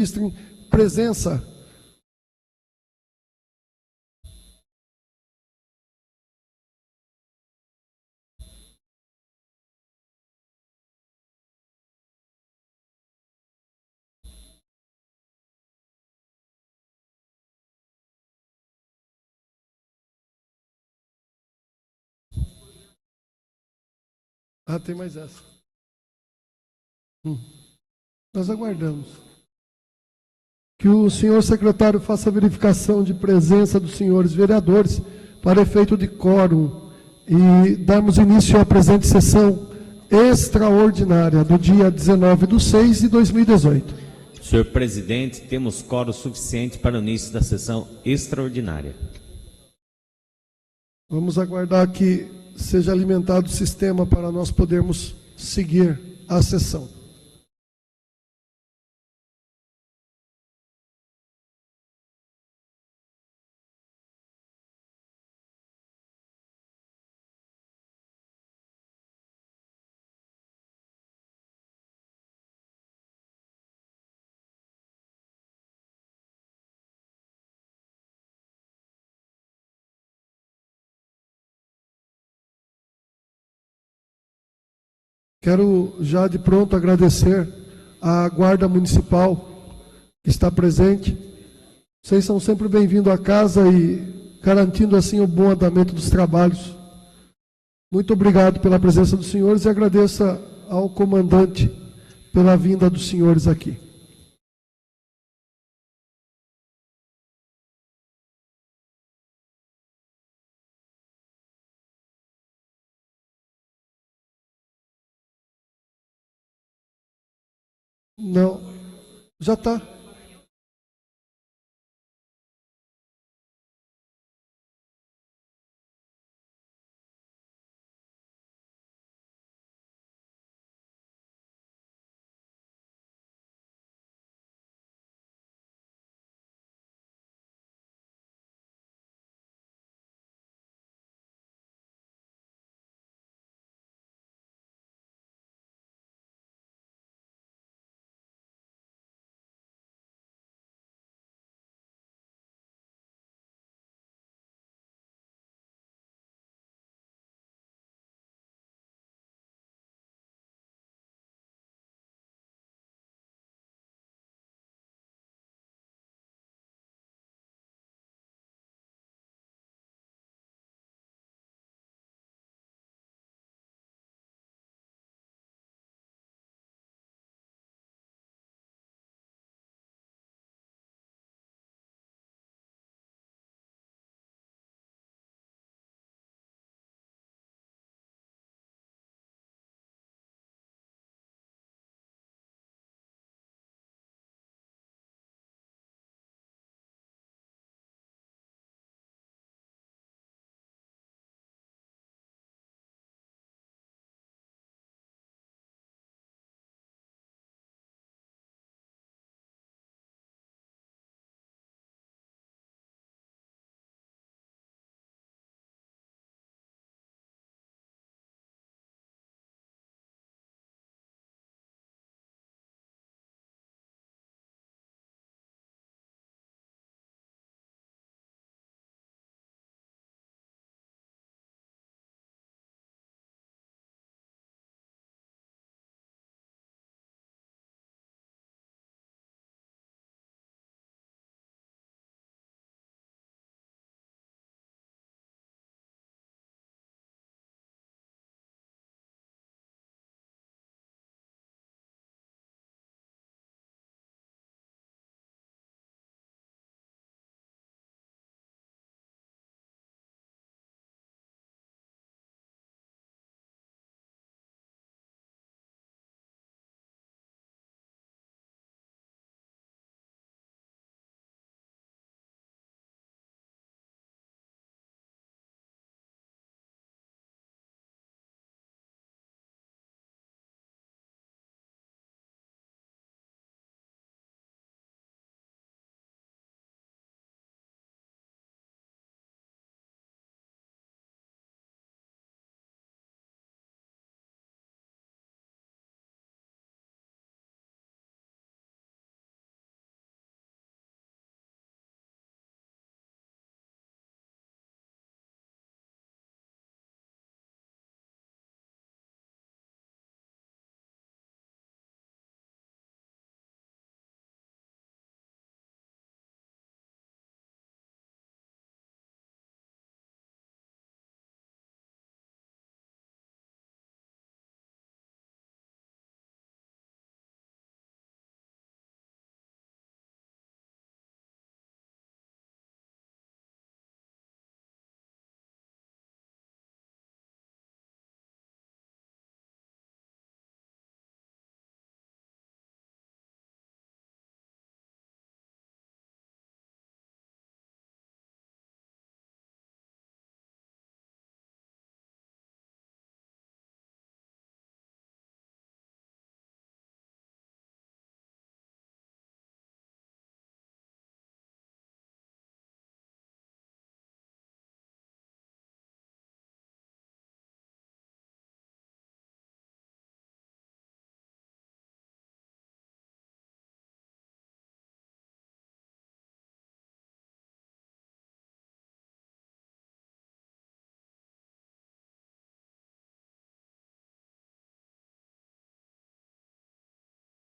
registrem presença. Ah, tem mais essa. Nós aguardamos. Que o senhor secretário faça a verificação de presença dos senhores vereadores para efeito de quórum e darmos início à presente sessão extraordinária do dia 19/6/2018. Senhor presidente, temos quórum suficiente para o início da sessão extraordinária. Vamos aguardar que seja alimentado o sistema para nós podermos seguir a sessão. Quero já de pronto agradecer à Guarda Municipal que está presente. Vocês são sempre bem-vindos à casa e garantindo assim o bom andamento dos trabalhos. Muito obrigado pela presença dos senhores e agradeço ao comandante pela vinda dos senhores aqui. Não, já está.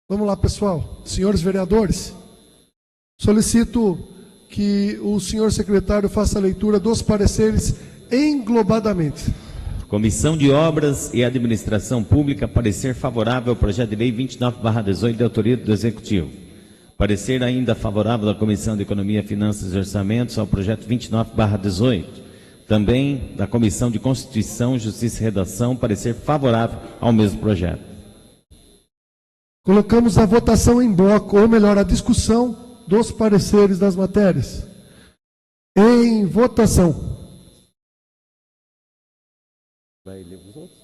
Vamos lá, pessoal. Senhores vereadores, solicito que o senhor secretário faça a leitura dos pareceres englobadamente. Comissão de Obras e Administração Pública, parecer favorável ao projeto de lei 29/18, de autoria do Executivo. Parecer ainda favorável da Comissão de Economia, Finanças e Orçamentos ao projeto 29/18. Também da Comissão de Constituição, Justiça e Redação, parecer favorável ao mesmo projeto. Colocamos a votação em bloco, ou melhor, a discussão dos pareceres das matérias. Em votação. Vai ler os outros?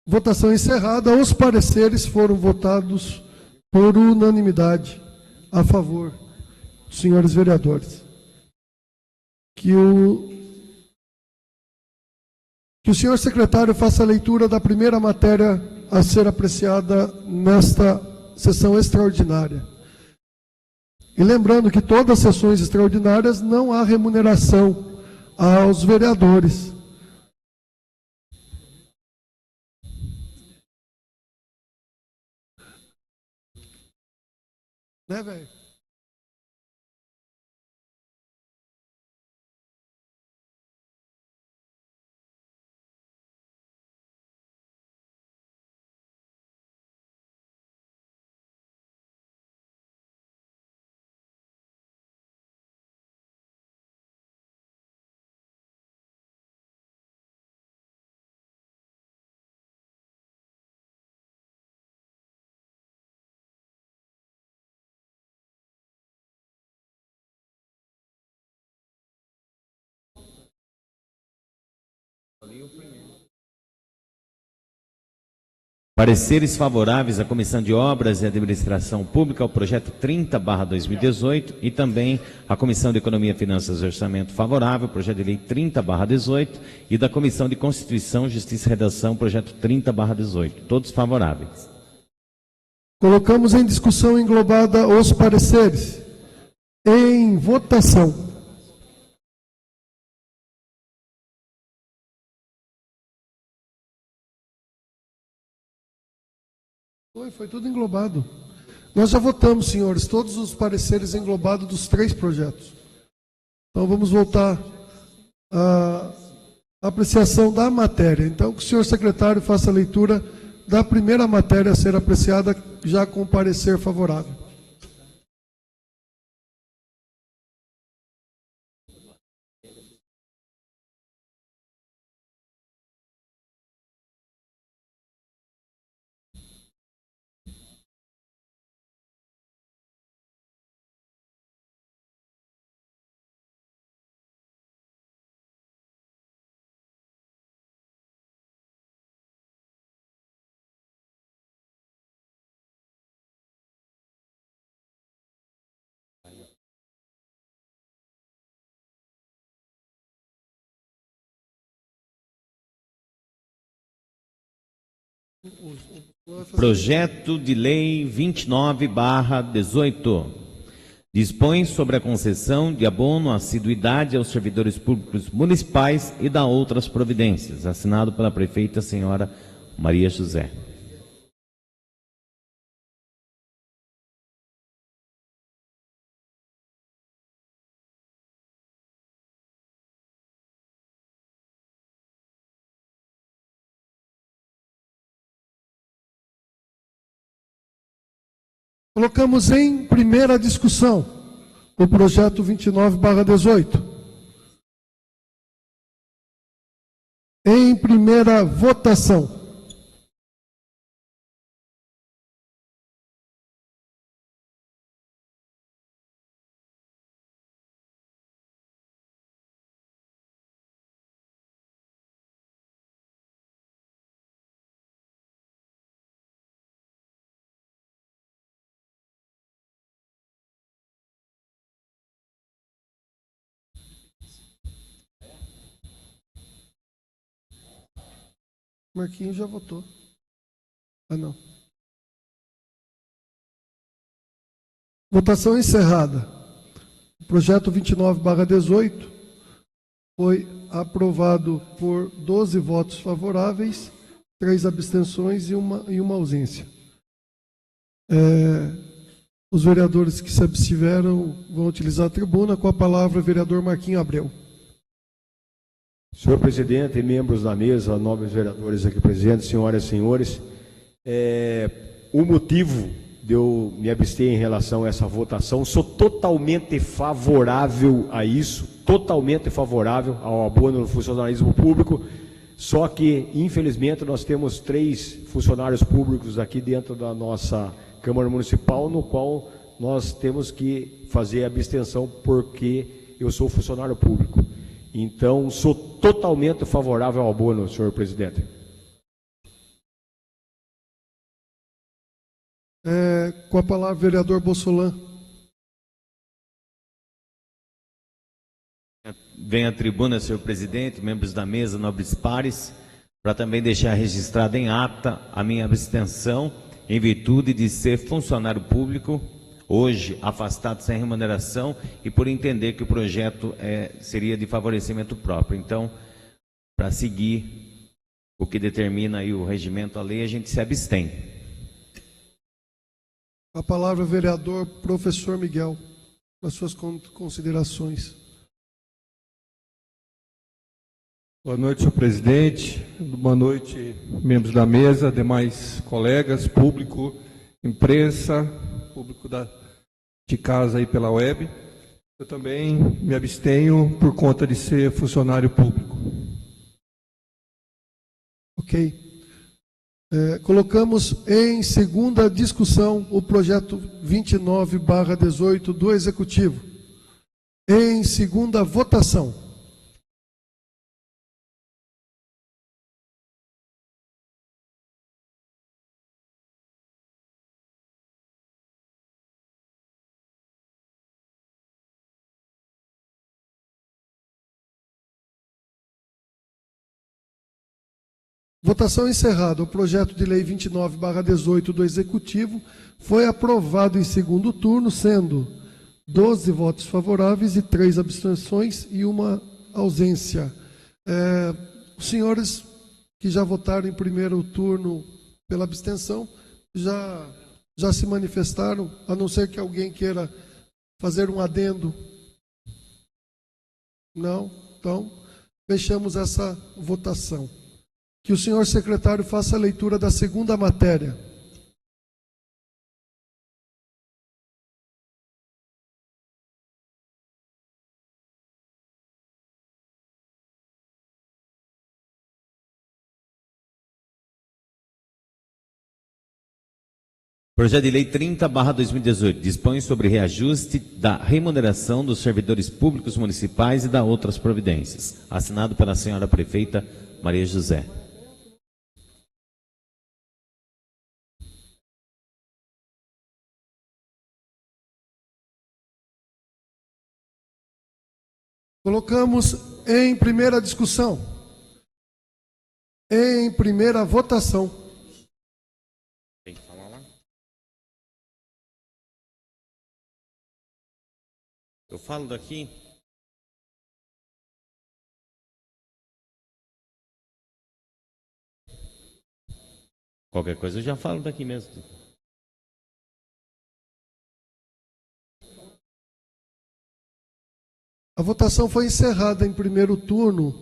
Votação encerrada. Os pareceres foram votados por unanimidade a favor, senhores vereadores. Que o senhor secretário faça a leitura da primeira matéria a ser apreciada nesta sessão extraordinária. E lembrando que todas as sessões extraordinárias não há remuneração aos vereadores. Né, velho? Pareceres favoráveis à Comissão de Obras e Administração Pública ao projeto 30/2018 e também à Comissão de Economia, Finanças e Orçamento favorável, projeto de lei 30/18 e da Comissão de Constituição, Justiça e Redação, projeto 30/18. Todos favoráveis. Colocamos em discussão englobada os pareceres. Em votação. Foi tudo englobado. Nós já votamos, senhores, todos os pareceres englobados dos 3 projetos. Então vamos voltar à apreciação da matéria. Então que o senhor secretário faça a leitura da primeira matéria a ser apreciada, já com parecer favorável. Projeto de lei 29/18. Dispõe sobre a concessão de abono assiduidade aos servidores públicos municipais e dá outras providências. Assinado pela prefeita senhora Maria José. Colocamos em primeira discussão o projeto 29/18. Em primeira votação. Marquinhos já votou. Ah, não. Votação encerrada. O projeto 29/18 foi aprovado por 12 votos favoráveis, 3 abstenções e uma ausência. Os vereadores que se abstiveram vão utilizar a tribuna. Com a palavra, o vereador Marquinhos Abreu. Senhor presidente, membros da mesa, nobres vereadores aqui presentes, senhoras e senhores, o motivo de eu me abster em relação a essa votação, sou totalmente favorável a isso, totalmente favorável ao abono no funcionalismo público, só que, infelizmente, nós temos 3 funcionários públicos aqui dentro da nossa Câmara Municipal, no qual nós temos que fazer abstenção porque eu sou funcionário público. Então, sou totalmente favorável ao abono, senhor presidente. Com a palavra, vereador Bossolan. Venho à tribuna, senhor presidente, membros da mesa, nobres pares, para também deixar registrada em ata a minha abstenção em virtude de ser funcionário público, hoje afastado sem remuneração e por entender que o projeto seria de favorecimento próprio. Então, para seguir o que determina aí o regimento, a lei, a gente se abstém. A palavra, vereador professor Miguel, para suas considerações. Boa noite, senhor presidente. Boa noite, membros da mesa, demais colegas, público, imprensa, público de casa aí pela web. Eu também me abstenho por conta de ser funcionário público. Ok. Colocamos em segunda discussão o projeto 29/18 do Executivo. Em segunda votação. Votação encerrada. O projeto de lei 29/18 do Executivo foi aprovado em segundo turno, sendo 12 votos favoráveis e 3 abstenções e uma ausência. Os senhores que já votaram em primeiro turno pela abstenção já se manifestaram, a não ser que alguém queira fazer um adendo. Não? Então, fechamos essa votação. Que o senhor secretário faça a leitura da segunda matéria. Projeto de lei 30/2018 dispõe sobre reajuste da remuneração dos servidores públicos municipais e da outras providências. Assinado pela senhora prefeita Maria José. Colocamos em primeira discussão, em primeira votação. Tem que falar lá? Eu falo daqui. Qualquer coisa eu já falo daqui mesmo. A votação foi encerrada em primeiro turno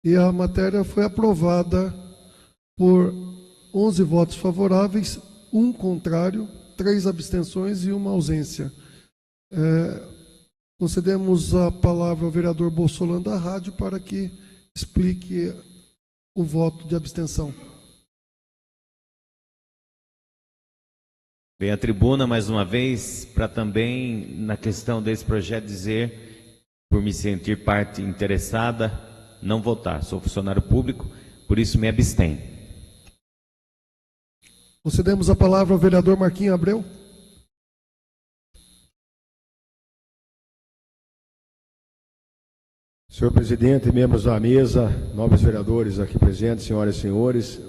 e a matéria foi aprovada por 11 votos favoráveis, 1 contrário, 3 abstenções e uma ausência. Concedemos a palavra ao vereador Bossolan da Rádio para que explique o voto de abstenção. Vem à tribuna mais uma vez para também, na questão desse projeto, dizer, por me sentir parte interessada, não votar. Sou funcionário público, por isso me abstenho. Concedemos a palavra ao vereador Marquinhos Abreu. Senhor presidente, membros da mesa, nobres vereadores aqui presentes, senhoras e senhores,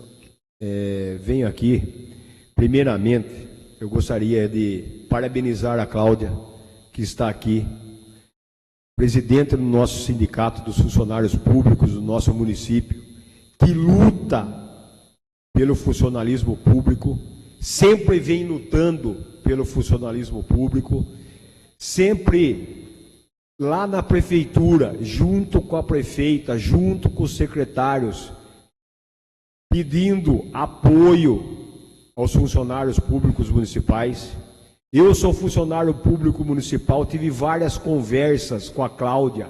venho aqui, primeiramente, eu gostaria de parabenizar a Cláudia, que está aqui, presidente do nosso sindicato dos funcionários públicos do nosso município, que luta pelo funcionalismo público, sempre vem lutando pelo funcionalismo público, sempre lá na prefeitura, junto com a prefeita, junto com os secretários, pedindo apoio aos funcionários públicos municipais. Eu sou funcionário público municipal, tive várias conversas com a Cláudia.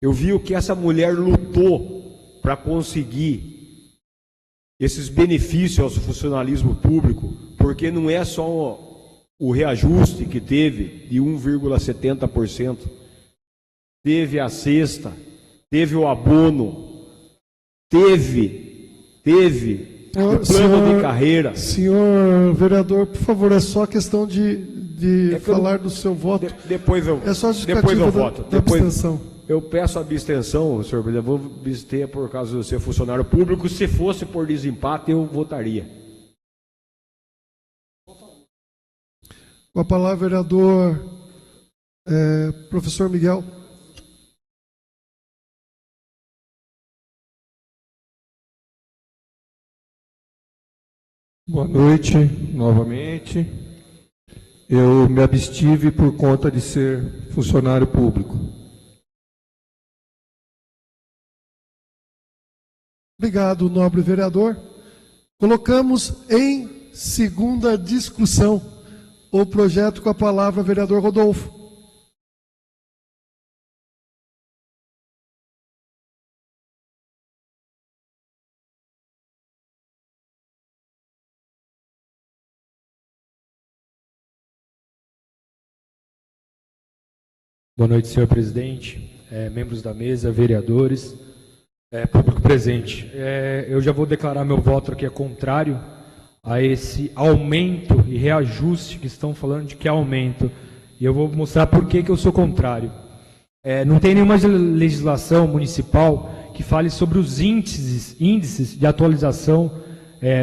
Eu vi o que essa mulher lutou para conseguir esses benefícios ao funcionalismo público, porque não é só o reajuste que teve de 1,70%, teve a cesta, teve o abono, teve o plano de carreira. Senhor vereador, por favor, é só questão de falar do seu voto. Depois eu voto. Da abstenção. Eu peço abstenção, senhor presidente. Eu vou abster por causa de ser funcionário público. Se fosse por desempate, eu votaria. Com a palavra, vereador professor Miguel. Boa noite, novamente. Eu me abstive por conta de ser funcionário público. Obrigado, nobre vereador. Colocamos em segunda discussão o projeto com a palavra, vereador Rodolfo. Boa noite, senhor presidente, membros da mesa, vereadores, público presente. Eu já vou declarar meu voto aqui contrário a esse aumento e reajuste que estão falando de que é aumento. E eu vou mostrar por que eu sou contrário. Não tem nenhuma legislação municipal que fale sobre os índices de atualização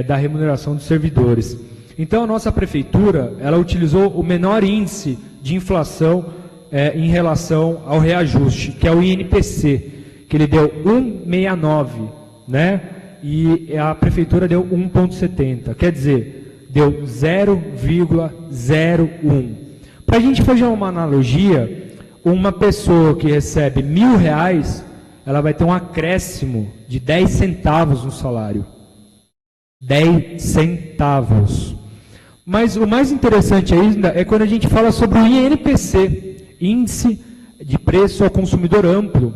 da remuneração dos servidores. Então, a nossa prefeitura, ela utilizou o menor índice de inflação em relação ao reajuste, que é o INPC, que ele deu 1,69, né? E a prefeitura deu 1,70, quer dizer, deu 0,01. Para a gente fazer uma analogia, uma pessoa que recebe R$1.000, ela vai ter um acréscimo de 10 centavos no salário. 10 centavos. Mas o mais interessante ainda é quando a gente fala sobre o INPC, Índice de Preço ao Consumidor Amplo.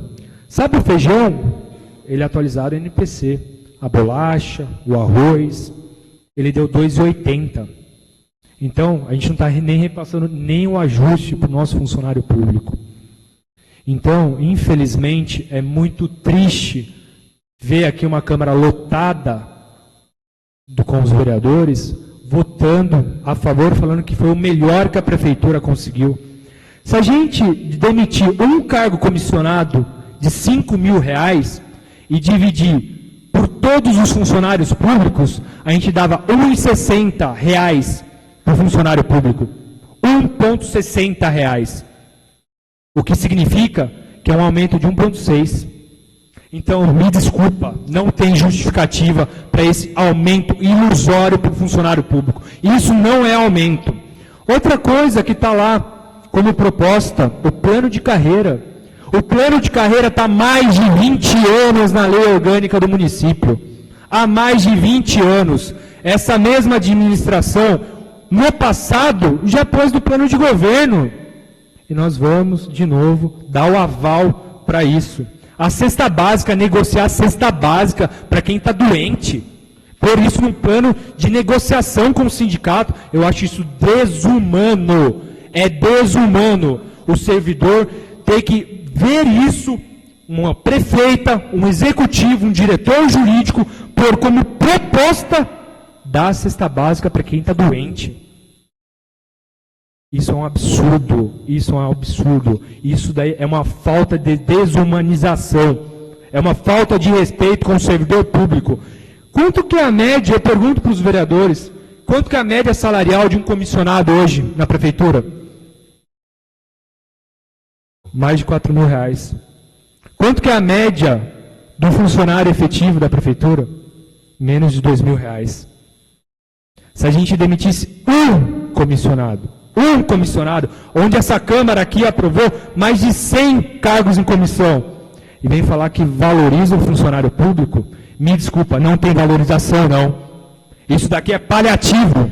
Sabe o feijão? Ele é atualizado no INPC. A bolacha, o arroz, ele deu 2,80. Então, a gente não está nem repassando nem o ajuste para o nosso funcionário público. Então, infelizmente, é muito triste ver aqui uma Câmara lotada com os vereadores votando a favor, falando que foi o melhor que a Prefeitura conseguiu. Se a gente demitir um cargo comissionado de R$5.000 e dividir por todos os funcionários públicos, a gente dava R$1,60 para o funcionário público. R$1,60. O que significa que é um aumento de 1,6. Então, me desculpa, não tem justificativa para esse aumento ilusório para o funcionário público. Isso não é aumento. Outra coisa que está lá como proposta, o plano de carreira. O plano de carreira está há mais de 20 anos na lei orgânica do município. Há mais de 20 anos. Essa mesma administração, no passado, já pôs no plano de governo. E nós vamos, de novo, dar o aval para isso. A cesta básica, negociar a cesta básica para quem está doente. Por isso, num plano de negociação com o sindicato, eu acho isso desumano. É desumano o servidor ter que ver isso, uma prefeita, um executivo, um diretor jurídico, pôr como proposta dar a cesta básica para quem está doente. Isso é um absurdo, isso é um absurdo. Isso daí é uma falta de desumanização. É uma falta de respeito com o servidor público. Quanto que é a média, eu pergunto para os vereadores, quanto que é a média salarial de um comissionado hoje na prefeitura? Mais de R$4.000. Quanto que é a média de um funcionário efetivo da prefeitura? Menos de R$2.000. Se a gente demitisse um comissionado, onde essa Câmara aqui aprovou mais de 100 cargos em comissão, e vem falar que valoriza o funcionário público, me desculpa, não tem valorização não. Isso daqui é paliativo.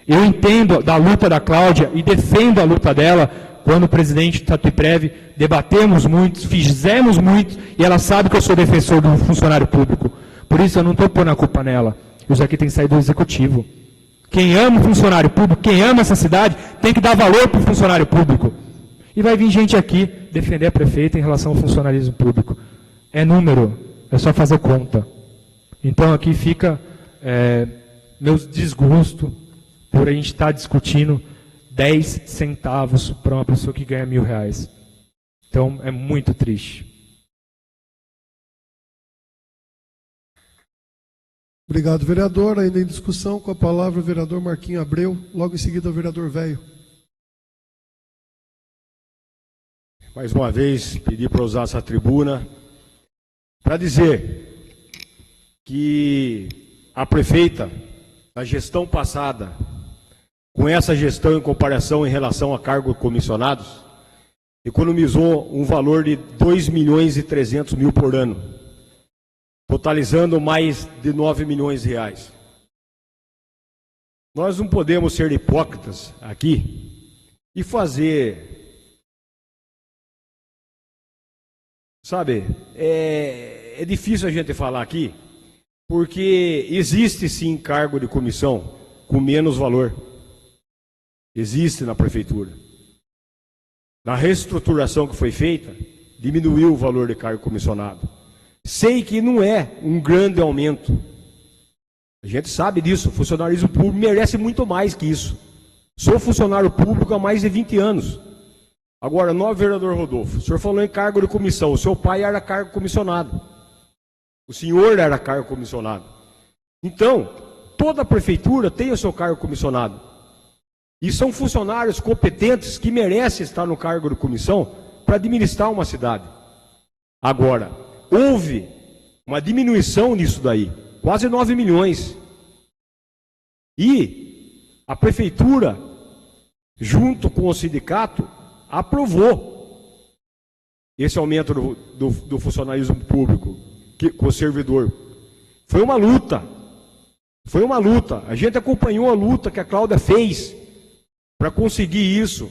Eu entendo da luta da Cláudia e defendo a luta dela. Quando o presidente Tatuiprev debatemos muito, fizemos muito, e ela sabe que eu sou defensor do funcionário público. Por isso eu não estou pondo a culpa nela. Isso aqui tem que sair do executivo. Quem ama o funcionário público, quem ama essa cidade, tem que dar valor para o funcionário público. E vai vir gente aqui defender a prefeita em relação ao funcionalismo público. É número, é só fazer conta. Então aqui fica meu desgosto por a gente estar discutindo 10 centavos para uma pessoa que ganha R$1.000. Então é muito triste. Obrigado, vereador. Ainda em discussão, com a palavra o vereador Marquinho Abreu, logo em seguida o vereador Velho. Mais uma vez, pedi para usar essa tribuna para dizer que a prefeita, na gestão passada, com essa gestão em comparação em relação a cargos comissionados, economizou um valor de 2.300.000 por ano, totalizando mais de 9 milhões de reais. Nós não podemos ser hipócritas aqui e fazer... Sabe, é difícil a gente falar aqui, porque existe sim cargo de comissão com menos valor. Existe na prefeitura. Na reestruturação que foi feita, diminuiu o valor de cargo comissionado. Sei que não é um grande aumento. A gente sabe disso, o funcionarismo público merece muito mais que isso. Sou funcionário público há mais de 20 anos. Agora, novo vereador Rodolfo, o senhor falou em cargo de comissão, o seu pai era cargo comissionado. O senhor era cargo comissionado. Então, toda a prefeitura tem o seu cargo comissionado. E são funcionários competentes que merecem estar no cargo de comissão para administrar uma cidade. Agora, houve uma diminuição nisso daí, quase 9 milhões. E a prefeitura, junto com o sindicato, aprovou esse aumento do funcionalismo público com o servidor. Foi uma luta. Foi uma luta. A gente acompanhou a luta que a Cláudia fez para conseguir isso.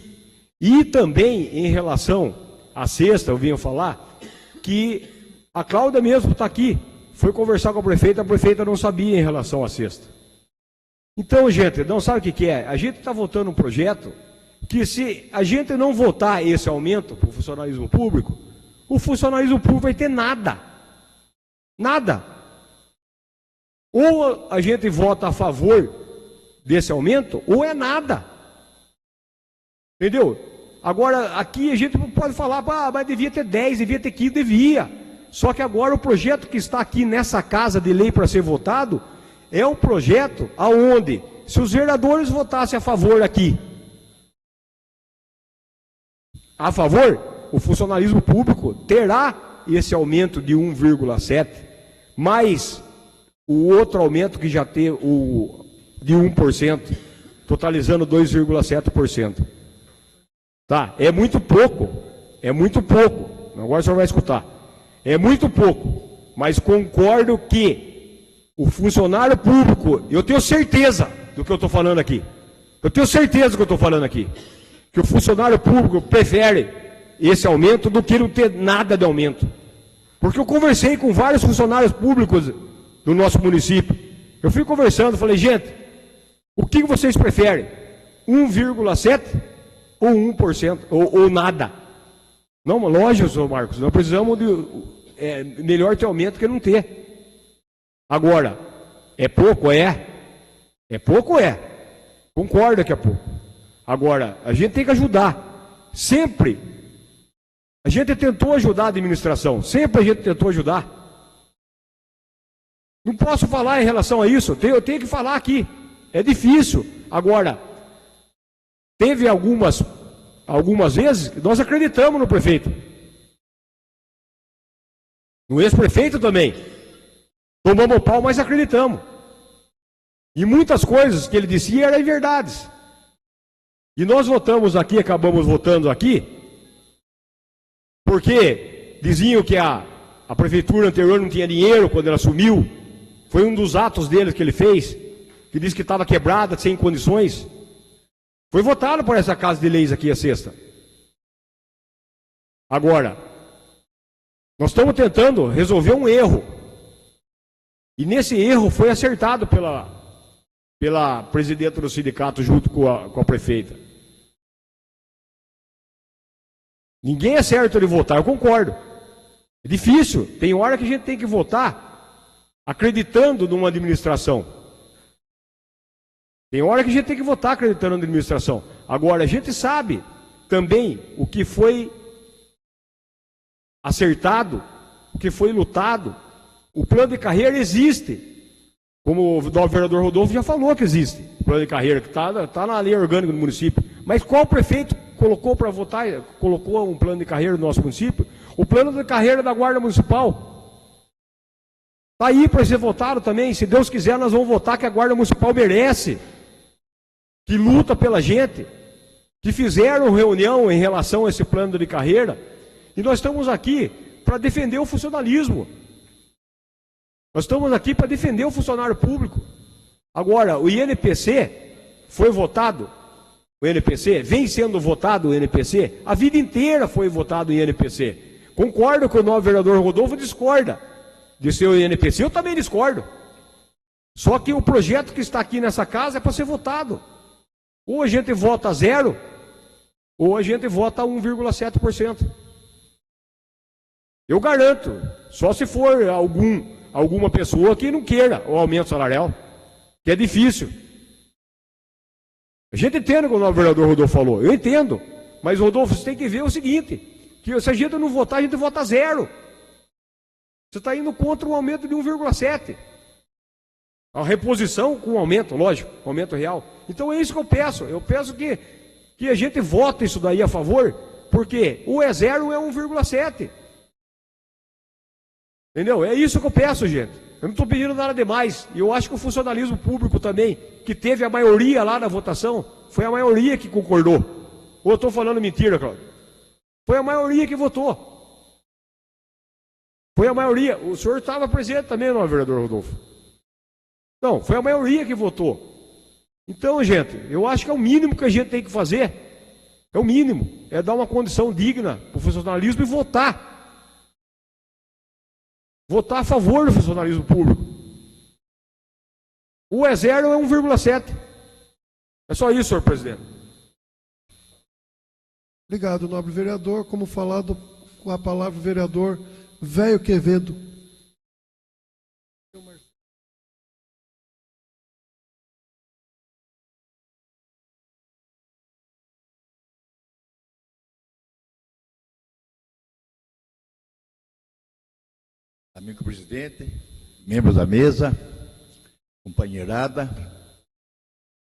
E também em relação à cesta, eu vinha falar que a Cláudia mesmo está aqui. Foi conversar com a prefeita não sabia em relação à cesta. Então, gente, não sabe o que é? A gente está votando um projeto que se a gente não votar esse aumento para o funcionalismo público, o funcionalismo público vai ter nada. Nada. Ou a gente vota a favor desse aumento, ou é nada. Entendeu? Agora, aqui a gente não pode falar, mas devia ter 10, devia ter 15, devia. Só que agora o projeto que está aqui nessa casa de lei para ser votado, é um projeto aonde, se os vereadores votassem a favor aqui, a favor, o funcionalismo público terá esse aumento de 1,7, mais o outro aumento que já tem de 1%, totalizando 2,7%. Tá? É muito pouco, agora o senhor vai escutar. É muito pouco, mas concordo que o funcionário público, eu tenho certeza do que eu estou falando aqui, que o funcionário público prefere esse aumento do que não ter nada de aumento. Porque eu conversei com vários funcionários públicos do nosso município. Eu fui conversando, falei, gente, o que vocês preferem? 1,7 ou 1% ou nada? Não, lógico, senhor Marcos, nós precisamos de melhor ter aumento que não ter. Agora, é pouco? É pouco? Concordo que é pouco. Agora, a gente tem que ajudar. Sempre. A gente tentou ajudar a administração. Sempre a gente tentou ajudar. Não posso falar em relação a isso. Eu tenho que falar aqui. É difícil. Agora, teve algumas vezes que nós acreditamos no prefeito. No ex-prefeito também. Tomamos pau, mas acreditamos. E muitas coisas que ele dizia eram verdades. E nós votamos aqui, acabamos votando aqui, porque diziam que a prefeitura anterior não tinha dinheiro quando ela assumiu. Foi um dos atos dele que ele fez, que disse que estava quebrada, sem condições. Foi votado por essa Casa de Leis aqui a sexta. Agora, nós estamos tentando resolver um erro. E nesse erro foi acertado pela presidenta do sindicato junto com a prefeita. Ninguém é certo de votar, eu concordo. É difícil, tem hora que a gente tem que votar acreditando numa administração. Tem hora que a gente tem que votar acreditando na administração. Agora, a gente sabe também o que foi acertado, o que foi lutado. O plano de carreira existe. Como o novo vereador Rodolfo já falou que existe o plano de carreira, que está na lei orgânica do município. Mas qual prefeito colocou para votar, colocou um plano de carreira no nosso município? O plano de carreira da Guarda Municipal. Está aí para ser votado também. Se Deus quiser, nós vamos votar que a Guarda Municipal merece. Que luta pela gente. Que fizeram reunião em relação a esse plano de carreira. E nós estamos aqui para defender o funcionalismo. Nós estamos aqui para defender o funcionário público. Agora, o INPC foi votado, o INPC, vem sendo votado o INPC, a vida inteira foi votado o INPC. Concordo que o novo vereador Rodolfo discorda de ser o INPC, eu também discordo. Só que o projeto que está aqui nessa casa é para ser votado. Ou a gente vota 0, ou a gente vota 1,7%. Eu garanto, só se for alguma pessoa que não queira o aumento salarial, que é difícil. A gente entende o que o novo vereador Rodolfo falou, eu entendo, mas Rodolfo, você tem que ver o seguinte, que se a gente não votar, a gente vota 0. Você está indo contra um aumento de 1,7. A reposição com aumento, lógico, aumento real. Então é isso que eu peço que a gente vote isso daí a favor, porque o é 0 é 1,7. Entendeu? É isso que eu peço, gente. Eu não estou pedindo nada demais. E eu acho que o funcionalismo público também, que teve a maioria lá na votação, foi a maioria que concordou. Ou eu estou falando mentira, Cláudio? Foi a maioria que votou. Foi a maioria. O senhor estava presente também, não, vereador Rodolfo? Não, foi a maioria que votou. Então, gente, eu acho que é o mínimo que a gente tem que fazer. É o mínimo. É dar uma condição digna para o funcionalismo e votar. Votar a favor do funcionalismo público. O é 0 é 1,7. É só isso, senhor presidente. Obrigado, nobre vereador. Como falado, com a palavra o vereador Velho Quevedo. Amigo presidente, membros da mesa, companheirada,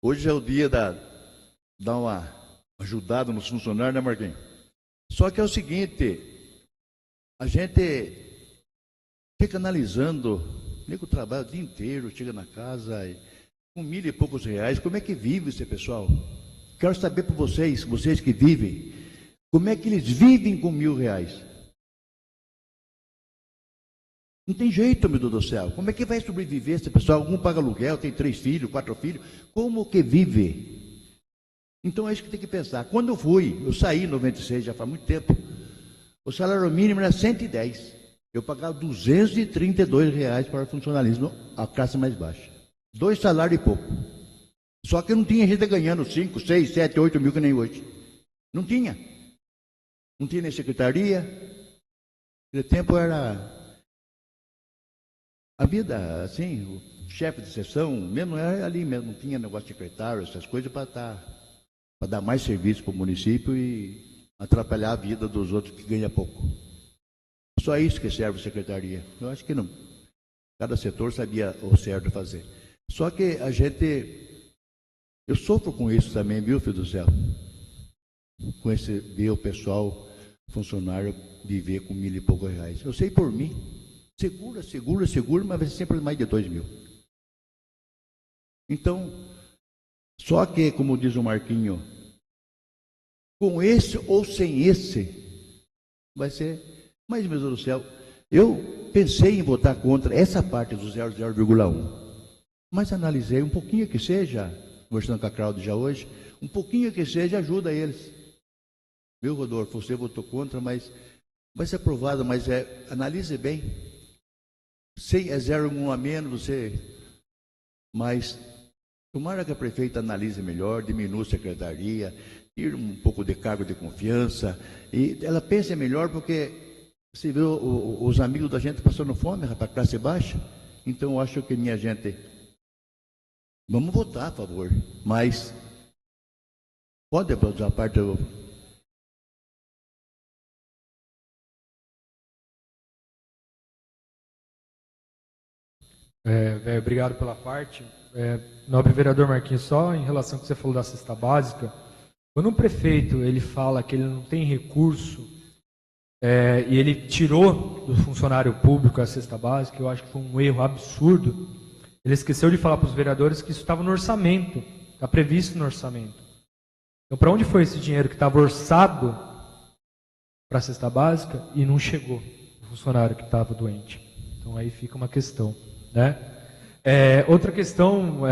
hoje é o dia dar uma ajudada nos funcionários, né, Marquinhos? Só que é o seguinte, a gente fica analisando, o nego trabalha o dia inteiro, chega na casa com R$1.000 e poucos, como é que vive esse pessoal? Quero saber por vocês que vivem, como é que eles vivem com R$1.000? Não tem jeito, meu Deus do céu. Como é que vai sobreviver esse pessoal? Algum paga aluguel, tem 3 filhos, 4 filhos. Como que vive? Então é isso que tem que pensar. Quando eu saí em 96, já faz muito tempo, o salário mínimo era 110. Eu pagava R$232 para o funcionalismo, a classe mais baixa. 2 salários e pouco. Só que não tinha gente ganhando 5, 6, 7, 8 mil que nem hoje. Não tinha. Não tinha nem secretaria. Naquele tempo era... A vida, assim, o chefe de seção, mesmo era ali mesmo, não tinha negócio de secretário, essas coisas para estar para dar mais serviço para o município e atrapalhar a vida dos outros que ganham pouco. Só isso que serve a secretaria. Eu acho que não. Cada setor sabia o certo fazer. Só que a gente... Eu sofro com isso também, viu, filho do céu? Com esse ver o pessoal, funcionário, viver com R$1.000 e poucos. Eu sei por mim. Segura, mas vai ser sempre mais de 2.000. Então, só que, como diz o Marquinho, com esse ou sem esse, vai ser... Mas, meu Deus do céu, eu pensei em votar contra essa parte do 0,1. Mas analisei um pouquinho que seja, conversando com a Cláudia já hoje, um pouquinho que seja ajuda eles. Viu, Rodolfo, você votou contra, mas vai ser aprovado, mas analise bem. Sem, é 0,1 a menos, você... Mas tomara que a prefeita analise melhor, diminua a secretaria, tire um pouco de cargo de confiança, e ela pense melhor, porque você vê os amigos da gente passando fome, para a classe baixa. Então, eu acho que minha gente... Vamos votar a favor, mas pode usar a parte do... Obrigado pela parte. Nobre vereador Marquinhos, só em relação ao que você falou da cesta básica, quando um prefeito ele fala que ele não tem recurso e ele tirou do funcionário público a cesta básica, eu acho que foi um erro absurdo. Ele esqueceu de falar para os vereadores que isso estava no orçamento, está previsto no orçamento. Então, para onde foi esse dinheiro que estava orçado para a cesta básica e não chegou o funcionário que estava doente? Então, aí fica uma questão, né? Outra questão,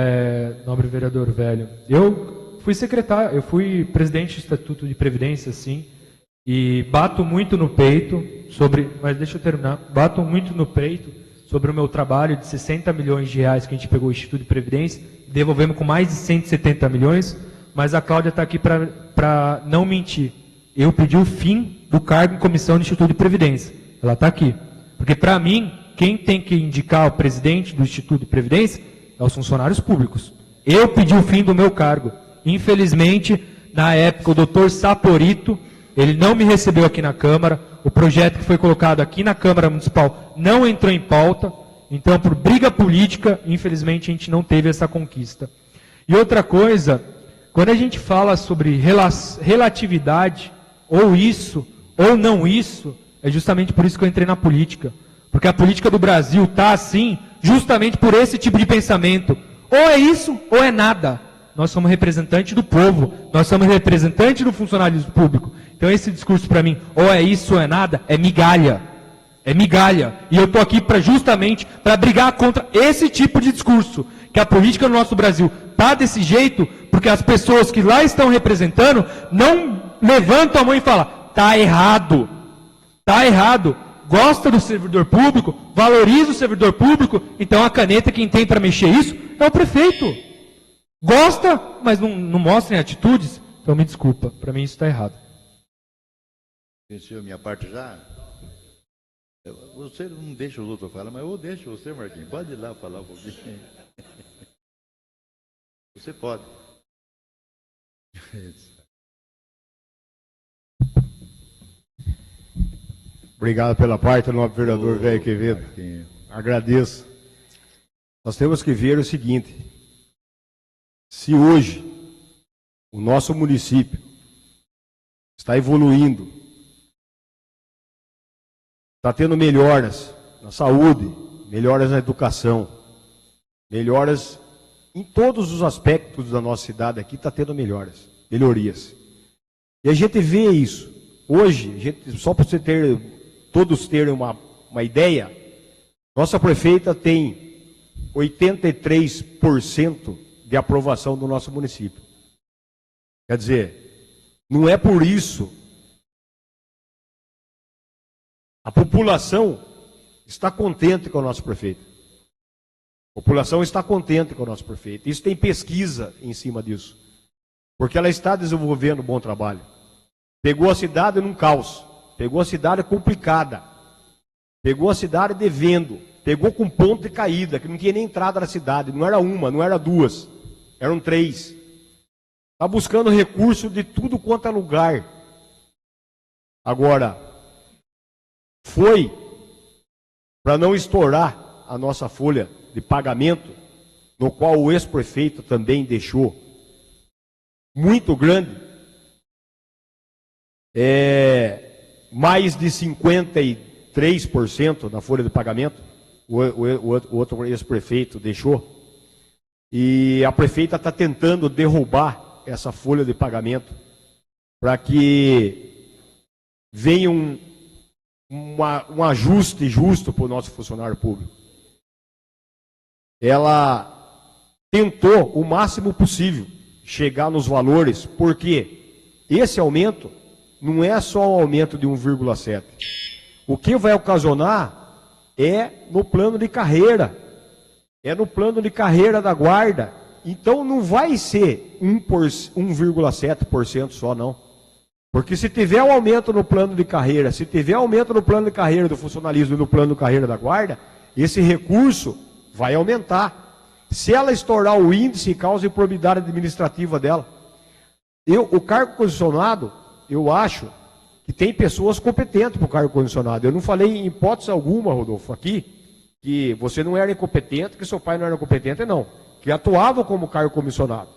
nobre vereador Velho, eu fui secretário, eu fui presidente do Estatuto de Previdência, sim, e bato muito no peito mas deixa eu terminar, bato muito no peito sobre o meu trabalho de 60 milhões de reais que a gente pegou o Instituto de Previdência, devolvemos com mais de 170 milhões, mas a Cláudia está aqui para não mentir. Eu pedi o fim do cargo em comissão do Instituto de Previdência. Ela está aqui. Porque, para mim, quem tem que indicar o presidente do Instituto de Previdência é os funcionários públicos. Eu pedi o fim do meu cargo. Infelizmente, na época, o doutor Saporito, ele não me recebeu aqui na Câmara. O projeto que foi colocado aqui na Câmara Municipal não entrou em pauta. Então, por briga política, infelizmente, a gente não teve essa conquista. E outra coisa, quando a gente fala sobre relatividade, ou isso, ou não isso, é justamente por isso que eu entrei na política. Porque a política do Brasil está assim, justamente por esse tipo de pensamento. Ou é isso, ou é nada. Nós somos representantes do povo, nós somos representantes do funcionalismo público. Então esse discurso para mim, ou é isso ou é nada, é migalha. É migalha. E eu estou aqui justamente para brigar contra esse tipo de discurso. Que a política no nosso Brasil está desse jeito, porque as pessoas que lá estão representando não levantam a mão e falam, está errado. Está errado. Gosta do servidor público, valoriza o servidor público, então a caneta quem tem para mexer isso é o prefeito. Gosta, mas não mostrem atitudes, então me desculpa, para mim isso está errado. Venceu a minha parte já? Você não deixa os outros falar, mas eu deixo você, Marquinhos. Pode ir lá falar um pouquinho. Você pode. Obrigado pela parte, nobre vereador Velho Quevedo. Agradeço. Nós temos que ver o seguinte: se hoje o nosso município está evoluindo, está tendo melhoras na saúde, melhoras na educação, melhoras em todos os aspectos da nossa cidade aqui, está tendo melhorias. E a gente vê isso. Hoje, só para todos terem uma ideia, nossa prefeita tem 83% de aprovação do nosso município. Quer dizer, não é por isso. A população está contente com o nosso prefeito. A população está contente com o nosso prefeito. Isso tem pesquisa em cima disso. Porque ela está desenvolvendo um bom trabalho. Pegou a cidade num caos. Pegou a cidade complicada. Pegou a cidade devendo. Pegou com ponto de caída, que não tinha nem entrada na cidade. Não era uma, não era duas. Eram 3. está buscando recurso de tudo quanto é lugar. Agora, foi para não estourar a nossa folha de pagamento, no qual o ex-prefeito também deixou muito grande, mais de 53% da folha de pagamento, o outro ex-prefeito deixou, e a prefeita está tentando derrubar essa folha de pagamento para que venha um ajuste justo para o nosso funcionário público. Ela tentou o máximo possível chegar nos valores, porque esse aumento não é só o aumento de 1,7. O que vai ocasionar é no plano de carreira. É no plano de carreira da guarda. Então não vai ser 1,7% só, não. Porque se tiver um aumento no plano de carreira, se tiver aumento no plano de carreira do funcionalismo e no plano de carreira da guarda, esse recurso vai aumentar. Se ela estourar o índice, causa improbidade administrativa dela. O cargo condicionado, eu acho que tem pessoas competentes para o cargo condicionado. Eu não falei em hipótese alguma, Rodolfo, aqui, que você não era incompetente, que seu pai não era competente, não. Que atuava como cargo comissionado.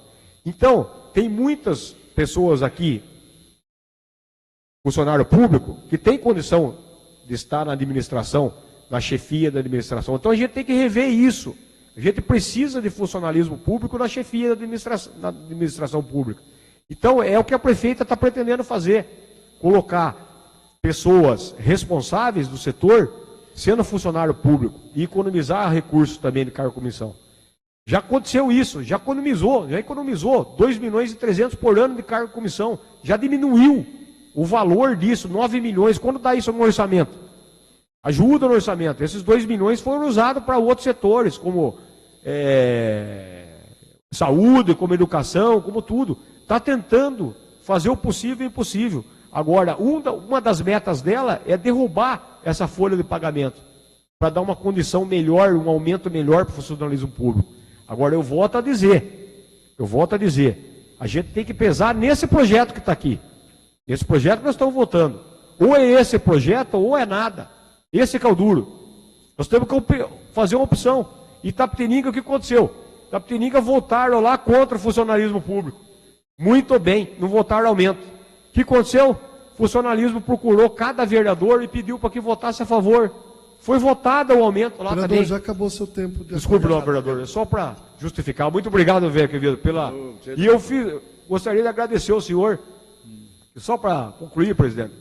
Então, tem muitas pessoas aqui, funcionário público, que tem condição de estar na administração, na chefia da administração. Então, a gente tem que rever isso. A gente precisa de funcionalismo público na chefia da administração pública. Então, é o que a prefeita está pretendendo fazer. Colocar pessoas responsáveis do setor sendo funcionário público e economizar recursos também de cargo-comissão. Já aconteceu isso, já economizou 2.300.000 por ano de cargo-comissão. Já diminuiu o valor disso, 9 milhões. Quando dá isso no orçamento? Ajuda no orçamento. Esses 2 milhões foram usados para outros setores, como saúde, como educação, como tudo. Está tentando fazer o possível e o impossível. Agora, uma das metas dela é derrubar essa folha de pagamento, para dar uma condição melhor, um aumento melhor para o funcionalismo público. Agora, eu volto a dizer, a gente tem que pesar nesse projeto que está aqui. Esse projeto que nós estamos votando. Ou é esse projeto, ou é nada. Esse que é o duro. Nós temos que fazer uma opção. E Itapetininga, o que aconteceu? Itapetininga votaram lá contra o funcionalismo público. Muito bem, não votaram aumento. O que aconteceu? O funcionalismo procurou cada vereador e pediu para que votasse a favor. Foi votado o aumento lá vereador, também. Já acabou seu tempo. Desculpe, não, vereador, é só para justificar. Muito obrigado, velho, querido, pela... E eu gostaria de agradecer ao senhor, só para concluir, presidente,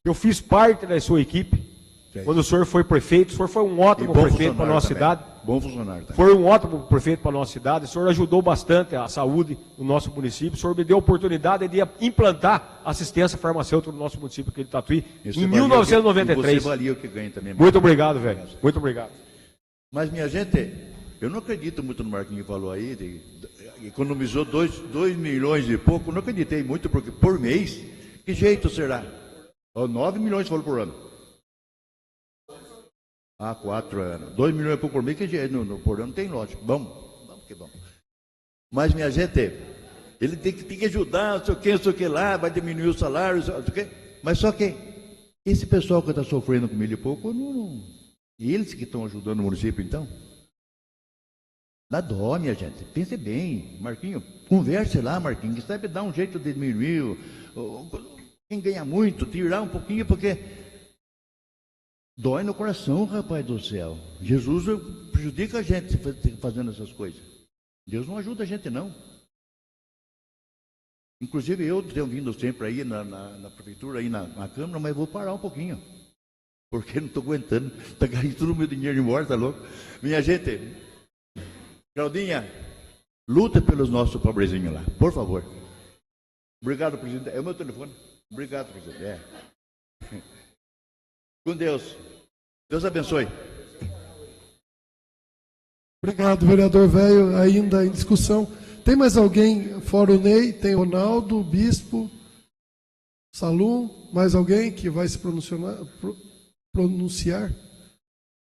eu fiz parte da sua equipe. Quando o senhor foi prefeito, o senhor foi um ótimo prefeito para a nossa cidade. Bom funcionário também. Foi um ótimo prefeito para a nossa cidade. O senhor ajudou bastante a saúde do nosso município. O senhor me deu a oportunidade de implantar assistência farmacêutica no nosso município aqui de Tatuí em 1993. Você valia o que ganha também. Muito obrigado, velho. Muito obrigado. Mas, minha gente, eu não acredito muito no Marquinhos que falou aí, economizou 2 milhões e pouco. Não acreditei muito, porque por mês, que jeito será? 9 milhões falou por ano. 4 anos. 2 milhões e pouco por mês, que por ano tem lógico. Vamos que vamos. Mas, minha gente, ele tem que ajudar, não sei o que lá, vai diminuir o salário, não sei o que. Mas só que esse pessoal que está sofrendo com 1.000 e pouco, e eles que estão ajudando o município, então? Dá dó, minha gente. Pense bem. Marquinho, converse lá, Marquinho, sabe dar um jeito de diminuir. Quem ganha muito, tirar um pouquinho, porque dói no coração, rapaz do céu. Jesus prejudica a gente fazendo essas coisas. Deus não ajuda a gente, não. Inclusive, eu tenho vindo sempre aí na prefeitura, aí na Câmara, mas vou parar um pouquinho. Porque não estou aguentando. Está caindo todo o meu dinheiro embora, tá louco? Minha gente, Claudinha, luta pelos nossos pobrezinhos lá, por favor. Obrigado, presidente. É o meu telefone. Obrigado, presidente. Com Deus. Deus abençoe. Obrigado, vereador velho. Ainda em discussão. Tem mais alguém fora o Ney? Tem Ronaldo, Bispo, Salum. Mais alguém que vai se pronunciar?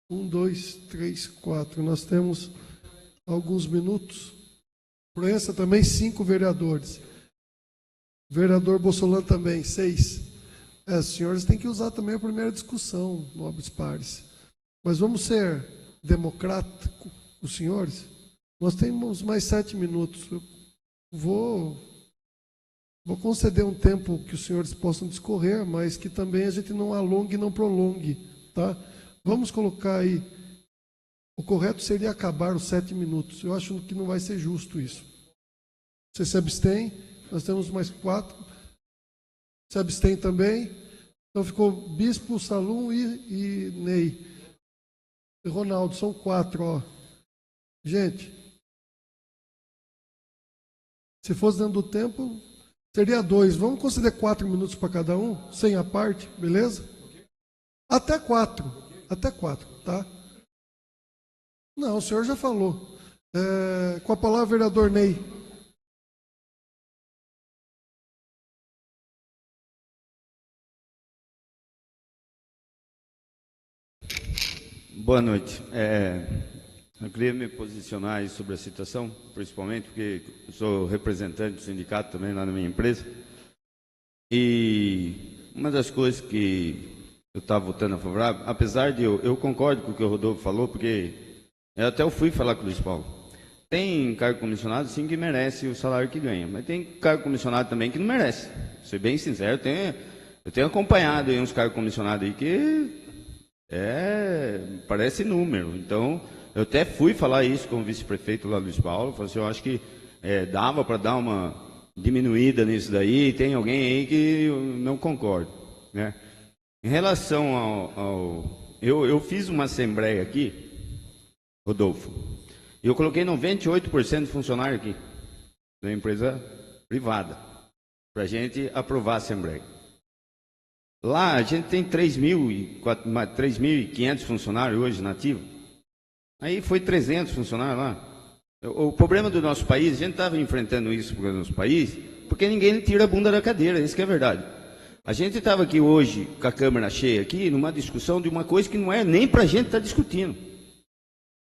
1, 2, 3, 4. Nós temos alguns minutos. Proença também 5 vereadores. Vereador Bossolan também, 6. Os senhores têm que usar também a primeira discussão, nobres pares. Mas vamos ser democráticos, os senhores. Nós temos mais 7 minutos. Eu vou conceder um tempo que os senhores possam discorrer, mas que também a gente não alongue e não prolongue, tá? Vamos colocar aí. O correto seria acabar os 7 minutos. Eu acho que não vai ser justo isso. Você se abstém? Nós temos mais 4. Se abstém também. Então ficou Bispo, Salum e Ney. E Ronaldo, são 4, ó. Gente, se fosse dentro do tempo, seria 2. Vamos conceder 4 minutos para cada um, sem a parte, beleza? Até 4. Até 4, tá? Não, o senhor já falou. Com a palavra, vereador Ney. Boa noite. Eu queria me posicionar aí sobre a situação, principalmente porque eu sou representante do sindicato também lá na minha empresa. E uma das coisas que eu estava votando a favor, apesar de eu concordo com o que o Rodolfo falou, porque eu fui falar com o Luiz Paulo. Tem cargo comissionado, sim, que merece o salário que ganha, mas tem cargo comissionado também que não merece. Vou ser bem sincero, eu tenho acompanhado aí uns cargos comissionados aí que parece número. Então, eu até fui falar isso com o vice-prefeito lá, Luiz Paulo. Falei assim, eu acho que dava para dar uma diminuída nisso daí. Tem alguém aí que eu não concordo, né? Em relação eu fiz uma assembleia aqui, Rodolfo, e eu coloquei 98% de funcionário aqui, da empresa privada, para a gente aprovar a assembleia. Lá a gente tem 3.500 funcionários hoje na ativa. Aí foi 300 funcionários lá. O problema do nosso país, a gente estava enfrentando isso no nosso país, porque ninguém tira a bunda da cadeira, isso que é verdade. A gente estava aqui hoje, com a Câmara cheia aqui, numa discussão de uma coisa que não é nem para a gente estar discutindo.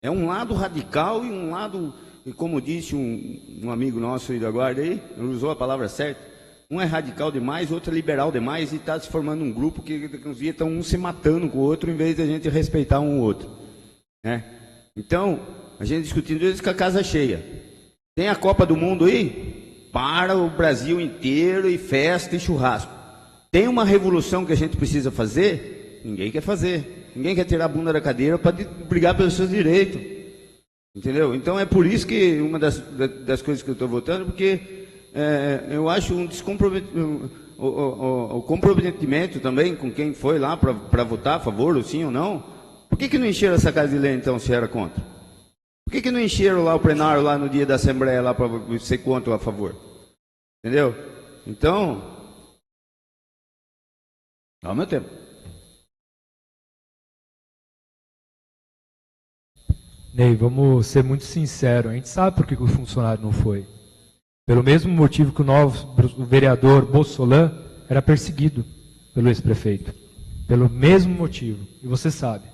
É um lado radical e um lado, como disse um amigo nosso aí da guarda aí, ele usou a palavra certa, um é radical demais, outro é liberal demais, e está se formando um grupo que uns dias estão um se matando com o outro, em vez de a gente respeitar um outro, né? Então, a gente discutindo isso com a casa cheia. Tem a Copa do Mundo aí? Para o Brasil inteiro, e festa e churrasco. Tem uma revolução que a gente precisa fazer? Ninguém quer fazer. Ninguém quer tirar a bunda da cadeira para brigar pelos seus direitos. Entendeu? Então é por isso que uma das coisas que eu estou votando, porque eu acho um descomprometimento, o comprometimento também com quem foi lá para votar a favor, ou sim ou não. Por que não encheram essa casa de lei então, se era contra? Por que não encheram lá o plenário lá no dia da Assembleia lá para ser contra ou a favor? Entendeu? Então, dá o meu tempo. Ney, vamos ser muito sinceros. A gente sabe por que o funcionário não foi. Pelo mesmo motivo que o vereador Bossolan era perseguido pelo ex-prefeito. Pelo mesmo motivo. E você sabe.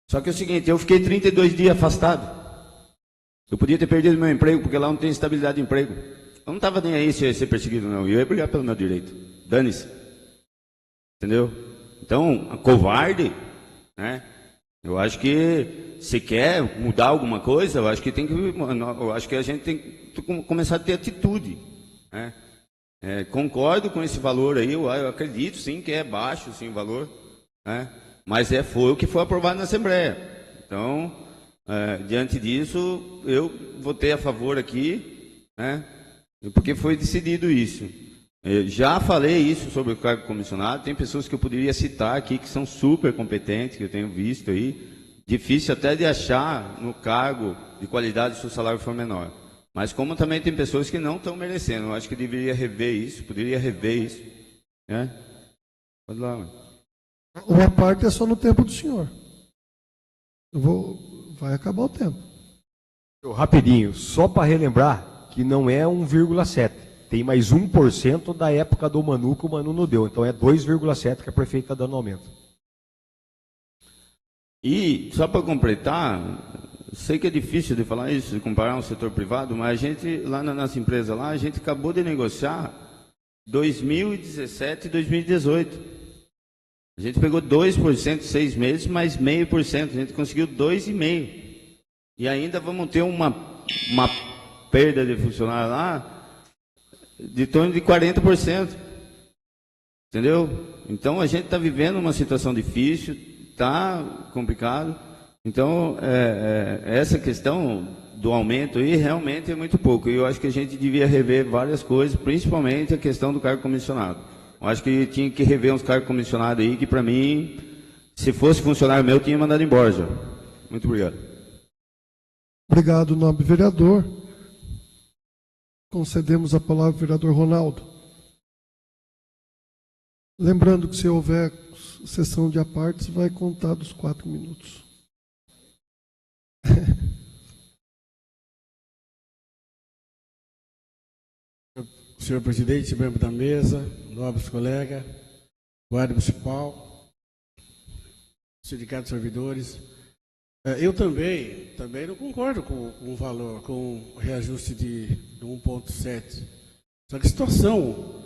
Só que é o seguinte, eu fiquei 32 dias afastado. Eu podia ter perdido meu emprego, porque lá não tem estabilidade de emprego. Eu não estava nem aí se eu ia ser perseguido, não. Eu ia brigar pelo meu direito. Dane-se. Entendeu? Então, covarde, né? Eu acho que se quer mudar alguma coisa, eu acho que a gente tem que começar a ter atitude, né? Concordo com esse valor aí, eu acredito sim que é baixo sim o valor, né? Mas foi o que foi aprovado na Assembleia. Então, diante disso, eu votei a favor aqui, né? Porque foi decidido isso. Eu já falei isso sobre o cargo comissionado, tem pessoas que eu poderia citar aqui que são super competentes, que eu tenho visto aí, difícil até de achar no cargo de qualidade se o salário for menor. Mas como também tem pessoas que não estão merecendo, eu acho que deveria rever isso, poderia rever isso, né? Pode lá. Uma parte é só no tempo do senhor. Vai acabar o tempo. Rapidinho, só para relembrar que não é 1,7. Tem mais 1% da época do Manu que o Manu não deu. Então é 2,7 que a prefeita está dando aumento. E, só para completar, sei que é difícil de falar isso, de comparar um setor privado, mas a gente, lá na nossa empresa, a gente acabou de negociar 2017 e 2018. A gente pegou 2% 6 meses, mais 0,5%. A gente conseguiu 2,5%. E ainda vamos ter uma perda de funcionário lá de torno de 40%. Entendeu? Então a gente está vivendo uma situação difícil, está complicado. Então essa questão do aumento aí realmente é muito pouco. E eu acho que a gente devia rever várias coisas, principalmente a questão do cargo comissionado. Eu acho que tinha que rever uns cargos comissionados aí, que para mim, se fosse funcionário meu, tinha mandado embora já. Muito obrigado. Obrigado, nobre vereador. Concedemos a palavra ao vereador Ronaldo. Lembrando que se houver sessão de apartes, vai contar dos 4 minutos. Senhor presidente, membro da mesa, nobres colegas, guarda municipal, sindicato de servidores, eu também não concordo com o valor, com o reajuste de 1,7. Só que a situação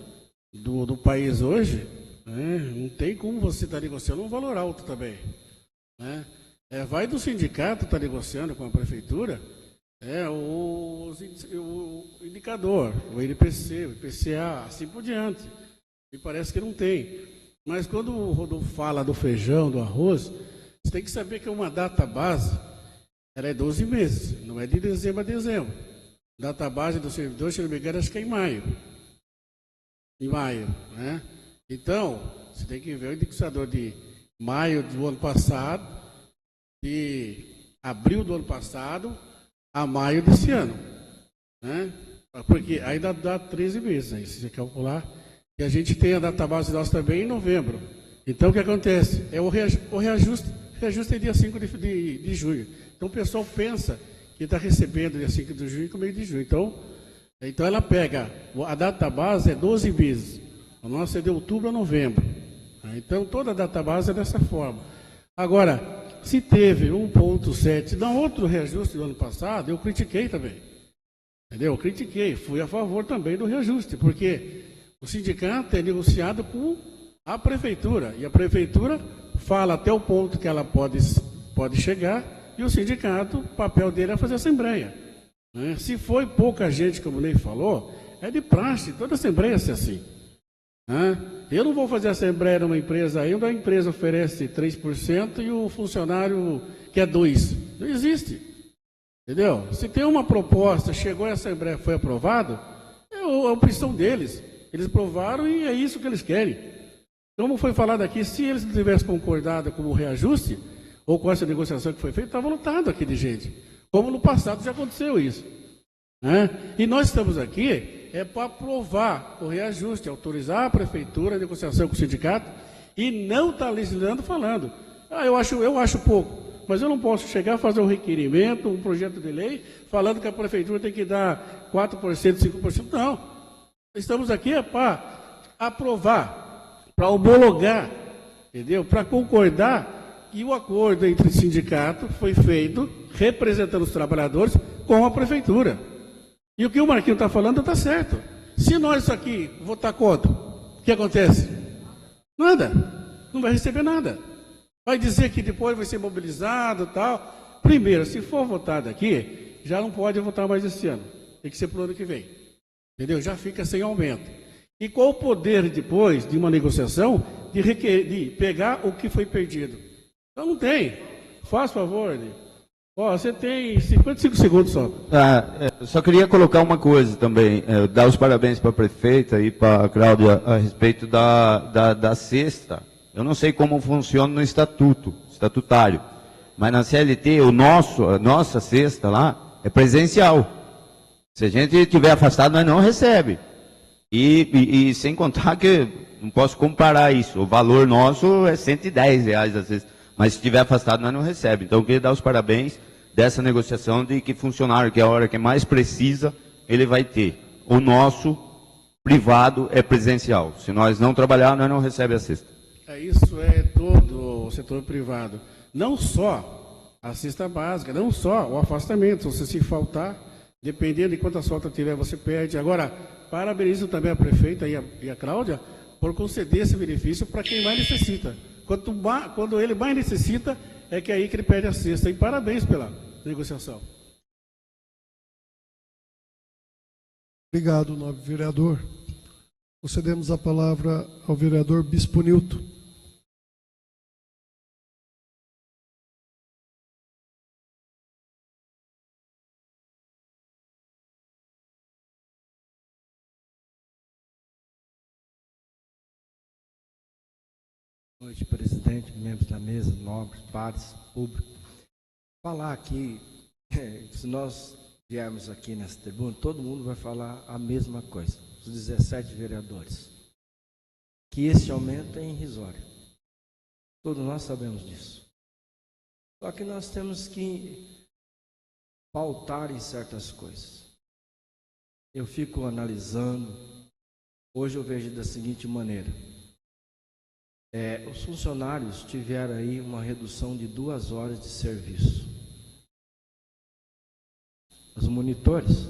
do país hoje, não tem como você estar negociando um valor alto também. Vai do sindicato estar negociando com a prefeitura, o indicador, o NPC, o IPCA, assim por diante. Me parece que não tem. Mas quando o Rodolfo fala do feijão, do arroz, você tem que saber que uma data base, ela é 12 meses, não é de dezembro a dezembro. Data base do servidor, se não me engano, acho que é em maio. Em maio, né? Então, você tem que ver o indicador de maio do ano passado, de abril do ano passado, a maio desse ano, né? Porque ainda dá 13 meses, aí, se você calcular, e a gente tem a database nossa também em novembro. Então, o que acontece? É o reajuste é dia 5 de junho. Então, o pessoal pensa que está recebendo dia 5 de junho com meio de junho. Então, ela pega, a database é 12 meses, a nossa é de outubro a novembro. Então, toda a database é dessa forma. Agora, se teve 1,7, dá outro reajuste do ano passado, eu critiquei também. Entendeu? Eu critiquei, fui a favor também do reajuste, porque o sindicato é negociado com a prefeitura, e a prefeitura fala até o ponto que ela pode chegar, e o sindicato, o papel dele é fazer assembleia. Se foi pouca gente, como o Ney falou, é de praxe, toda assembleia é assim. Eu não vou fazer assembleia numa empresa ainda, a empresa oferece 3% e o funcionário quer 2%. Não existe. Entendeu? Se tem uma proposta, chegou a assembleia, foi aprovado, é a opção deles. Eles aprovaram e é isso que eles querem. Como foi falado aqui, se eles não tivessem concordado com o reajuste, ou com essa negociação que foi feita, estava lotado aqui de gente. Como no passado já aconteceu isso. E nós estamos aqui para aprovar o reajuste, autorizar a prefeitura, a negociação com o sindicato, e não estar legislando falando. Eu acho pouco, mas eu não posso chegar a fazer um requerimento, um projeto de lei, falando que a prefeitura tem que dar 4%, 5%. Não. Estamos aqui para aprovar, para homologar, entendeu? Para concordar, e o acordo entre o sindicato foi feito representando os trabalhadores com a prefeitura. E o que o Marquinhos está falando está certo. Se nós aqui votar contra, o que acontece? Nada. Não vai receber nada. Vai dizer que depois vai ser mobilizado e tal. Primeiro, se for votado aqui, já não pode votar mais esse ano. Tem que ser para o ano que vem. Entendeu? Já fica sem aumento. E qual o poder depois de uma negociação de pegar o que foi perdido? Então não tem. Faz favor, né? Você tem 55 segundos só. Eu só queria colocar uma coisa também, dar os parabéns para a prefeita e para a Cláudia a respeito da cesta. Eu não sei como funciona no estatutário, mas na CLT a nossa cesta lá é presencial. Se a gente estiver afastado, nós não recebe. E sem contar que não posso comparar isso, o valor nosso é R$110 a cesta. Mas se estiver afastado, nós não recebe. Então, eu queria dar os parabéns dessa negociação de que funcionário, que é a hora que mais precisa, ele vai ter. O nosso privado é presencial. Se nós não trabalhar, nós não recebemos a cesta. Isso é todo o setor privado. Não só a cesta básica, não só o afastamento. Se você se faltar, dependendo de quantas faltas tiver, você perde. Agora, parabenizo também a prefeita e a Cláudia por conceder esse benefício para quem mais necessita. Quando ele mais necessita, é que é aí que ele perde a cesta. E parabéns pela negociação. Obrigado, nobre vereador. Concedemos a palavra ao vereador Bispo Nilton. Boa noite, presidente, membros da mesa, nobres, pares, público. Falar aqui, se nós viermos aqui nessa tribuna, todo mundo vai falar a mesma coisa, os 17 vereadores, que esse aumento é irrisório. Todos nós sabemos disso. Só que nós temos que pautar em certas coisas. Eu fico analisando, hoje eu vejo da seguinte maneira. Os funcionários tiveram aí uma redução de 2 horas de serviço. Os monitores,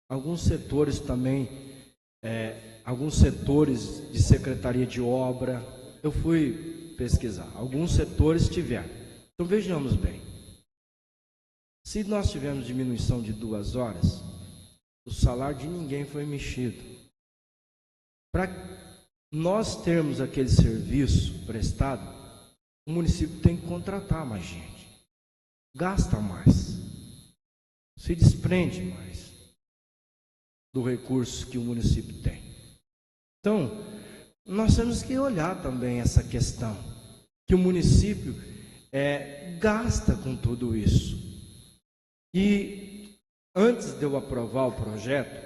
alguns setores também, alguns setores de secretaria de obra, eu fui pesquisar, alguns setores tiveram. Então vejamos bem, se nós tivermos diminuição de 2 horas, o salário de ninguém foi mexido. Para nós termos aquele serviço prestado, o município tem que contratar mais gente, gasta mais, se desprende mais do recurso que o município tem. Então, nós temos que olhar também essa questão, que o município gasta com tudo isso. E antes de eu aprovar o projeto,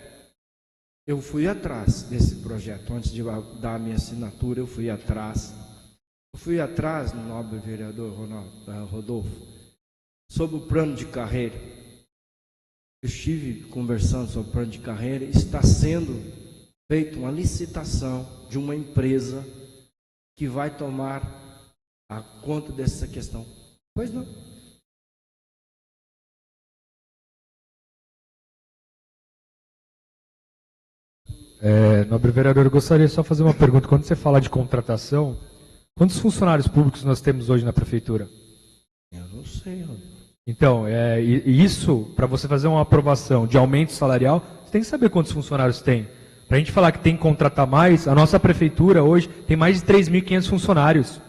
eu fui atrás desse projeto, antes de dar a minha assinatura, eu fui atrás, nobre vereador Rodolfo, sobre o plano de carreira. Eu estive conversando sobre o plano de carreira, está sendo feita uma licitação de uma empresa que vai tomar a conta dessa questão. Pois não. Nobre vereador, eu gostaria só de fazer uma pergunta. Quando você fala de contratação, quantos funcionários públicos nós temos hoje na prefeitura? Eu não sei. Então, isso, para você fazer uma aprovação de aumento salarial, você tem que saber quantos funcionários tem. Para a gente falar que tem que contratar mais, a nossa prefeitura hoje tem mais de 3.500 funcionários.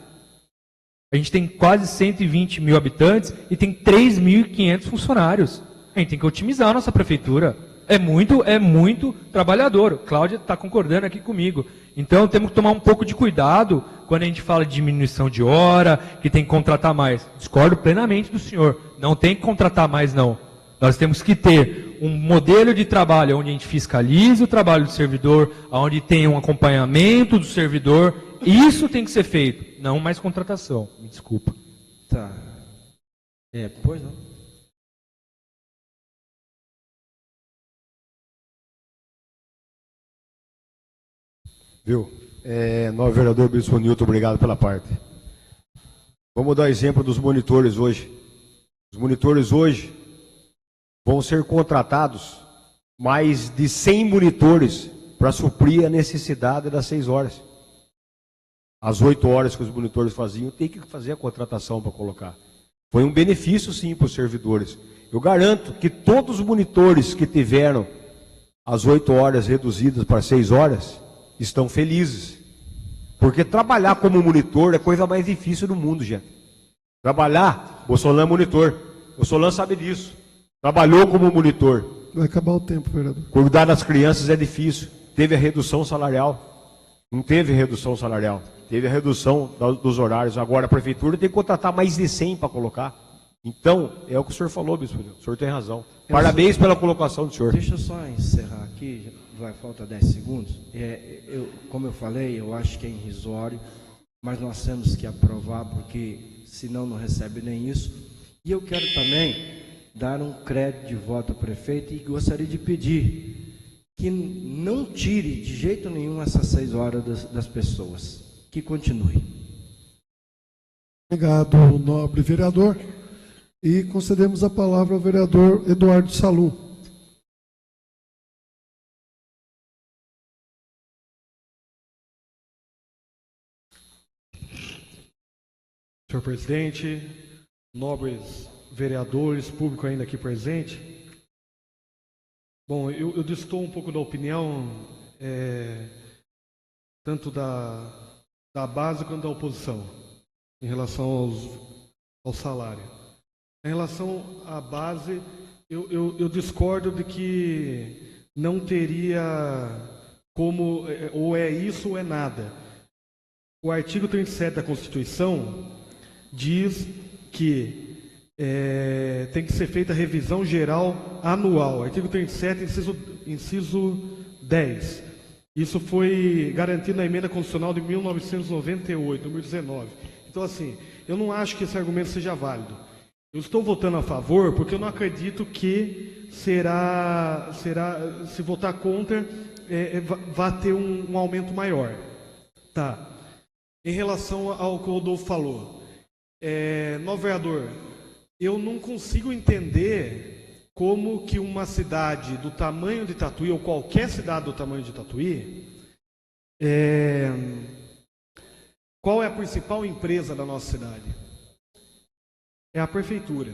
A gente tem quase 120 mil habitantes e tem 3.500 funcionários. A gente tem que otimizar a nossa prefeitura. É muito trabalhador. Cláudia está concordando aqui comigo. Então, temos que tomar um pouco de cuidado quando a gente fala de diminuição de hora, que tem que contratar mais. Discordo plenamente do senhor. Não tem que contratar mais, não. Nós temos que ter um modelo de trabalho onde a gente fiscalize o trabalho do servidor, onde tem um acompanhamento do servidor. Isso tem que ser feito, não mais contratação. Me desculpa. Tá. Pois não. Viu? Novo vereador Bispo Nilton, obrigado pela parte. Vamos dar exemplo dos monitores hoje. Os monitores hoje vão ser contratados mais de 100 monitores para suprir a necessidade das 6 horas. As 8 horas que os monitores faziam, tem que fazer a contratação para colocar. Foi um benefício, sim, para os servidores. Eu garanto que todos os monitores que tiveram as 8 horas reduzidas para 6 horas, estão felizes. Porque trabalhar como monitor é a coisa mais difícil do mundo, gente. Trabalhar, o Solan é monitor. O Solan sabe disso. Trabalhou como monitor. Vai acabar o tempo, vereador. Cuidar das crianças é difícil. Teve a redução salarial. Não teve redução salarial. Teve a redução dos horários. Agora a prefeitura tem que contratar mais de 100 para colocar. Então, é o que o senhor falou, bispo. O senhor tem razão. Parabéns pela colocação do senhor. Deixa eu só encerrar aqui. Falta 10 segundos. Como eu falei, eu acho que é irrisório, mas nós temos que aprovar, porque senão não recebe nem isso. E eu quero também dar um crédito de voto ao prefeito e gostaria de pedir que não tire de jeito nenhum essas 6 horas das pessoas, que continue. Obrigado, nobre vereador. E concedemos a palavra ao vereador Eduardo Salum. Senhor presidente, nobres vereadores, público ainda aqui presente. Bom, eu distou um pouco da opinião, tanto da base quanto da oposição, em relação ao salário. Em relação à base, eu discordo de que não teria como, ou é isso ou é nada. O artigo 37 da Constituição diz que tem que ser feita revisão geral anual. Artigo 37, inciso 10. Isso foi garantido na emenda constitucional de 1998, 2019. Então, assim, eu não acho que esse argumento seja válido. Eu estou votando a favor porque eu não acredito que se votar contra, vai ter um aumento maior. Tá. Em relação ao que o Rodolfo falou, novo vereador, eu não consigo entender como que uma cidade do tamanho de Tatuí, ou qualquer cidade do tamanho de Tatuí, qual é a principal empresa da nossa cidade? É a prefeitura.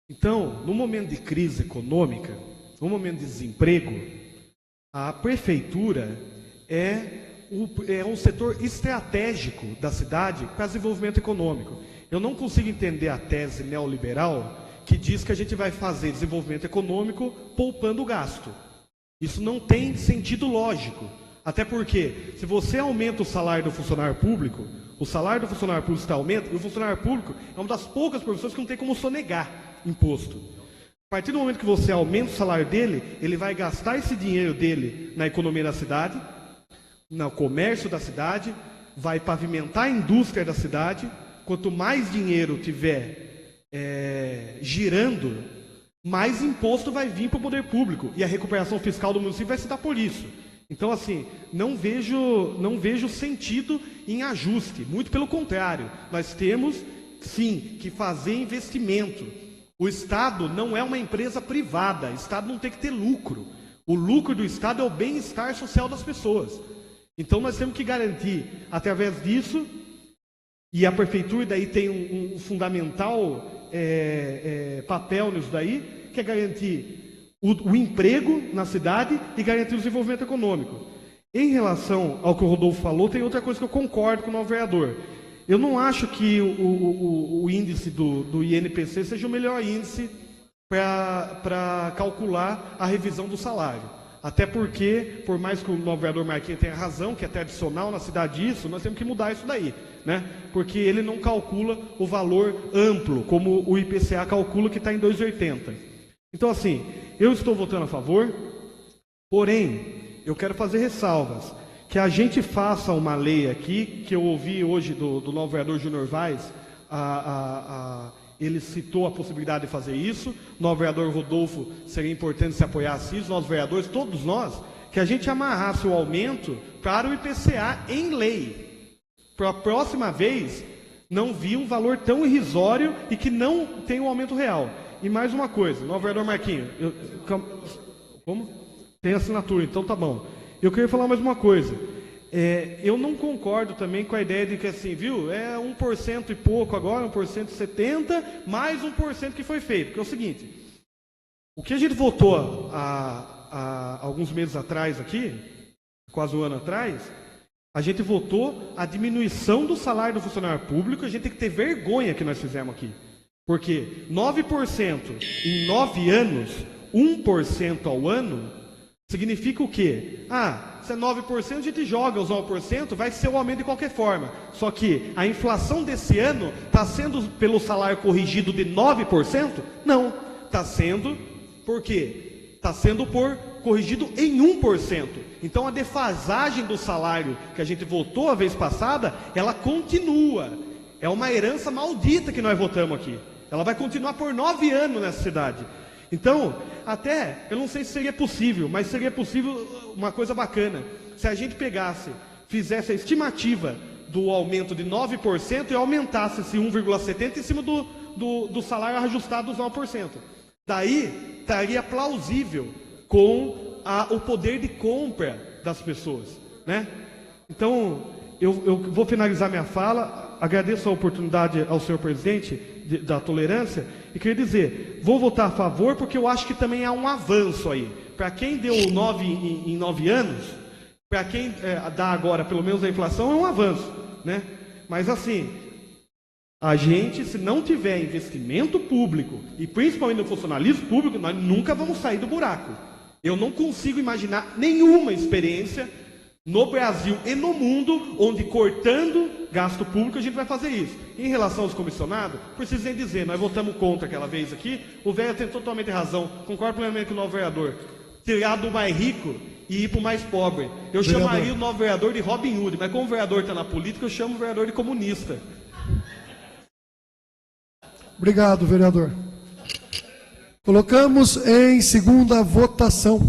Então, no momento de crise econômica, no momento de desemprego, a prefeitura é um setor estratégico da cidade para desenvolvimento econômico. Eu não consigo entender a tese neoliberal que diz que a gente vai fazer desenvolvimento econômico poupando gasto. Isso não tem sentido lógico. Até porque, se você aumenta o salário do funcionário público, o salário do funcionário público está aumentando, e o funcionário público é uma das poucas profissões que não tem como sonegar imposto. A partir do momento que você aumenta o salário dele, ele vai gastar esse dinheiro dele na economia da cidade, no comércio da cidade, vai pavimentar a indústria da cidade. Quanto mais dinheiro tiver girando, mais imposto vai vir para o poder público. E a recuperação fiscal do município vai se dar por isso. Então, assim, não vejo sentido em ajuste. Muito pelo contrário. Nós temos, sim, que fazer investimento. O Estado não é uma empresa privada. O Estado não tem que ter lucro. O lucro do Estado é o bem-estar social das pessoas. Então, nós temos que garantir, através disso, e a prefeitura daí tem um fundamental papel nisso daí, que é garantir o emprego na cidade e garantir o desenvolvimento econômico. Em relação ao que o Rodolfo falou, tem outra coisa que eu concordo com o novo vereador. Eu não acho que o índice do INPC seja o melhor índice para calcular a revisão do salário. Até porque, por mais que o novo vereador Marquinhos tenha razão, que é tradicional na cidade isso, nós temos que mudar isso daí, né? Porque ele não calcula o valor amplo, como o IPCA calcula, que está em 2,80. Então, assim, eu estou votando a favor, porém, eu quero fazer ressalvas. Que a gente faça uma lei aqui, que eu ouvi hoje do novo vereador Júnior Vaz, ele citou a possibilidade de fazer isso. O novo vereador Rodolfo, seria importante se apoiasse isso, nós vereadores, todos nós, que a gente amarrasse o aumento para o IPCA em lei. Para a próxima vez, não vir um valor tão irrisório e que não tem um aumento real. E mais uma coisa, novo vereador Marquinhos, como? Tem assinatura, então tá bom. Eu queria falar mais uma coisa. Eu não concordo também com a ideia de que assim, viu, 1% e pouco agora, 1,70%, mais 1% que foi feito. Porque é o seguinte, o que a gente votou há alguns meses atrás aqui, quase um ano atrás, a gente votou a diminuição do salário do funcionário público. A gente tem que ter vergonha que nós fizemos aqui. Porque 9% em 9 anos, 1% ao ano, significa o quê? Se é 9%, a gente joga os 9%, vai ser o aumento de qualquer forma. Só que a inflação desse ano está sendo pelo salário corrigido de 9%? Não. Está sendo, por quê? Está sendo corrigido em 1%. Então a defasagem do salário que a gente votou a vez passada, ela continua. É uma herança maldita que nós votamos aqui. Ela vai continuar por 9 anos nessa cidade. Então, até, eu não sei se seria possível, mas seria possível uma coisa bacana. Se a gente fizesse a estimativa do aumento de 9% e aumentasse esse 1,70% em cima do salário ajustado dos 9%. Daí, estaria plausível com o poder de compra das pessoas, né? Então, eu vou finalizar minha fala agradeço a oportunidade ao senhor presidente da tolerância e queria dizer, vou votar a favor porque eu acho que também há um avanço aí. Para quem deu 9 em 9 anos, para quem dá agora pelo menos a inflação, é um avanço, né? Mas assim, a gente, se não tiver investimento público, e principalmente no funcionalismo público, nós nunca vamos sair do buraco. Eu não consigo imaginar nenhuma experiência no Brasil e no mundo, onde cortando gasto público a gente vai fazer isso. Em relação aos comissionados, preciso nem dizer, nós votamos contra aquela vez aqui, o velho tem totalmente razão, concordo plenamente com o novo vereador, tirar do mais rico e ir para o mais pobre. Eu chamaria o novo vereador de Robin Hood, mas como o vereador está na política, eu chamo o vereador de comunista. Obrigado, vereador. Colocamos em segunda votação.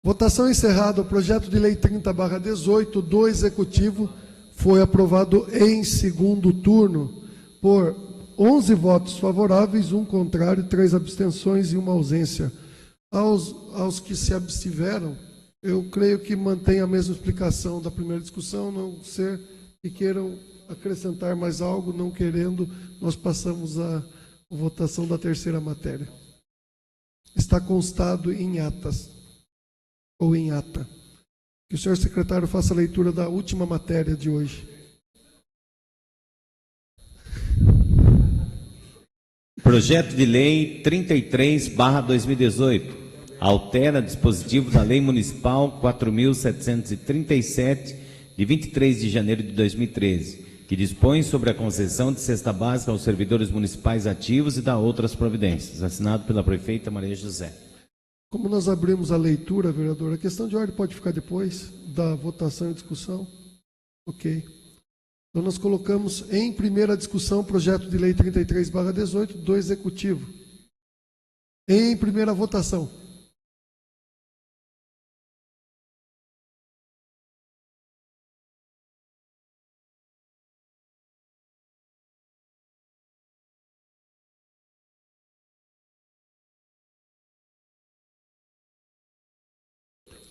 Votação encerrada. O projeto de lei 30/18 do Executivo foi aprovado em segundo turno por 11 votos favoráveis, 1 contrário, 3 abstenções e 1 ausência. Aos que se abstiveram, eu creio que mantém a mesma explicação da primeira discussão, não ser que queiram acrescentar mais algo, não querendo, nós passamos à votação da terceira matéria. Está constado em atas. Ou em ata. Que o senhor secretário faça a leitura da última matéria de hoje. Projeto de lei 33/2018 altera dispositivo da Lei Municipal 4.737, de 23 de janeiro de 2013, que dispõe sobre a concessão de cesta básica aos servidores municipais ativos e dá outras providências. Assinado pela prefeita Maria José. Como nós abrimos a leitura, vereador, a questão de ordem pode ficar depois da votação e discussão? Ok. Então nós colocamos em primeira discussão o projeto de lei 33/18 do Executivo. Em primeira votação.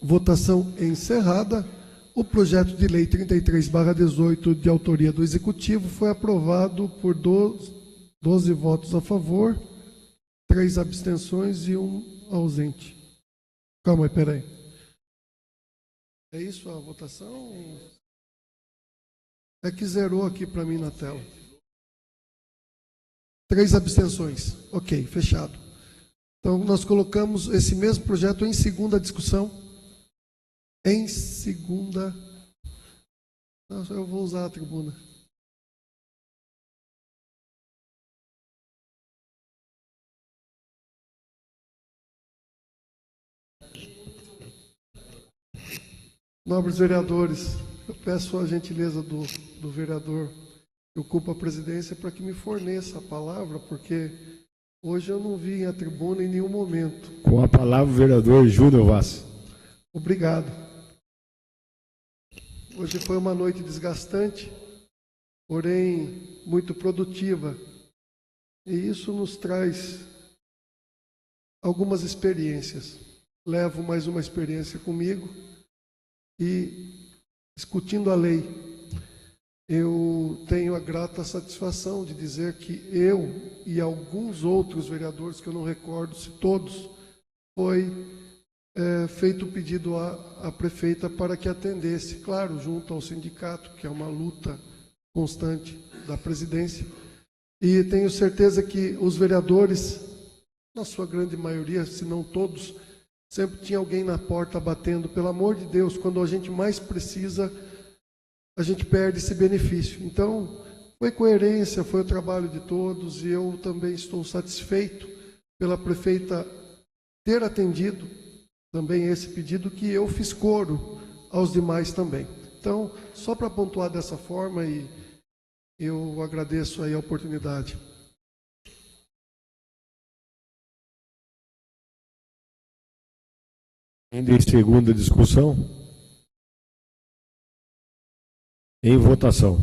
Votação encerrada. O projeto de lei 33/18, de autoria do Executivo, foi aprovado por 12 votos a favor, 3 abstenções e 1 ausente. Calma aí, peraí. É isso a votação? É que zerou aqui para mim na tela. 3 abstenções. Ok, fechado. Então, nós colocamos esse mesmo projeto em segunda discussão. Em segunda... Nossa, eu vou usar a tribuna. Nobres vereadores, eu peço a gentileza do vereador que ocupa a presidência para que me forneça a palavra, porque hoje eu não vi a tribuna em nenhum momento. Com a palavra, o vereador Júnior Vaz. Obrigado. Hoje foi uma noite desgastante, porém muito produtiva. E isso nos traz algumas experiências. Levo mais uma experiência comigo e, discutindo a lei, eu tenho a grata satisfação de dizer que eu e alguns outros vereadores, que eu não recordo se todos, foi feito o pedido à prefeita para que atendesse, claro, junto ao sindicato, que é uma luta constante da presidência. E tenho certeza que os vereadores na sua grande maioria, se não todos, sempre tinha alguém na porta batendo. Pelo amor de Deus, quando a gente mais precisa, a gente perde esse benefício. Então, foi coerência, foi o trabalho de todos, e eu também estou satisfeito pela prefeita ter atendido também esse pedido, que eu fiz coro aos demais também. Então, só para pontuar dessa forma, e eu agradeço aí a oportunidade. Ainda em segunda discussão, em votação.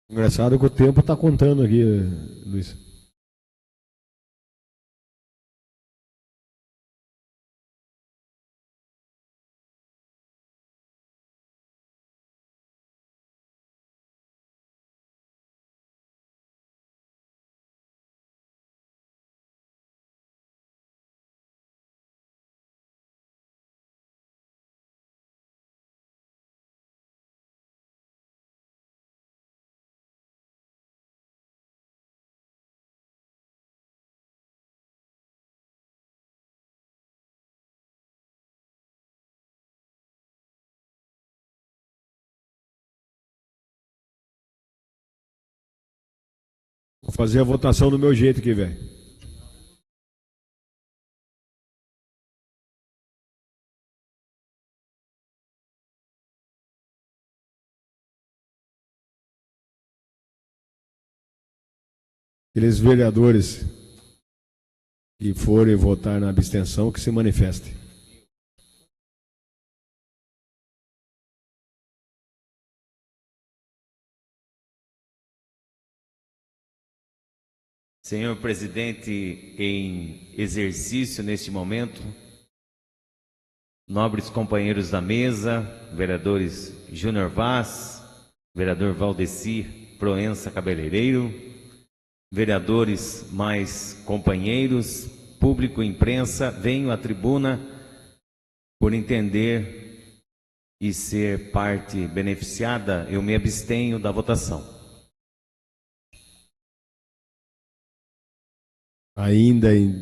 Engraçado que o tempo está contando aqui, Luiz. Vou fazer a votação do meu jeito aqui, velho. Aqueles vereadores que forem votar na abstenção, que se manifestem. Senhor presidente, em exercício neste momento, nobres companheiros da mesa, vereadores Júnior Vaz, vereador Valdeci Proença Cabeleireiro, vereadores mais companheiros, público e imprensa, venho à tribuna por entender e ser parte beneficiada, eu me abstenho da votação. Ainda em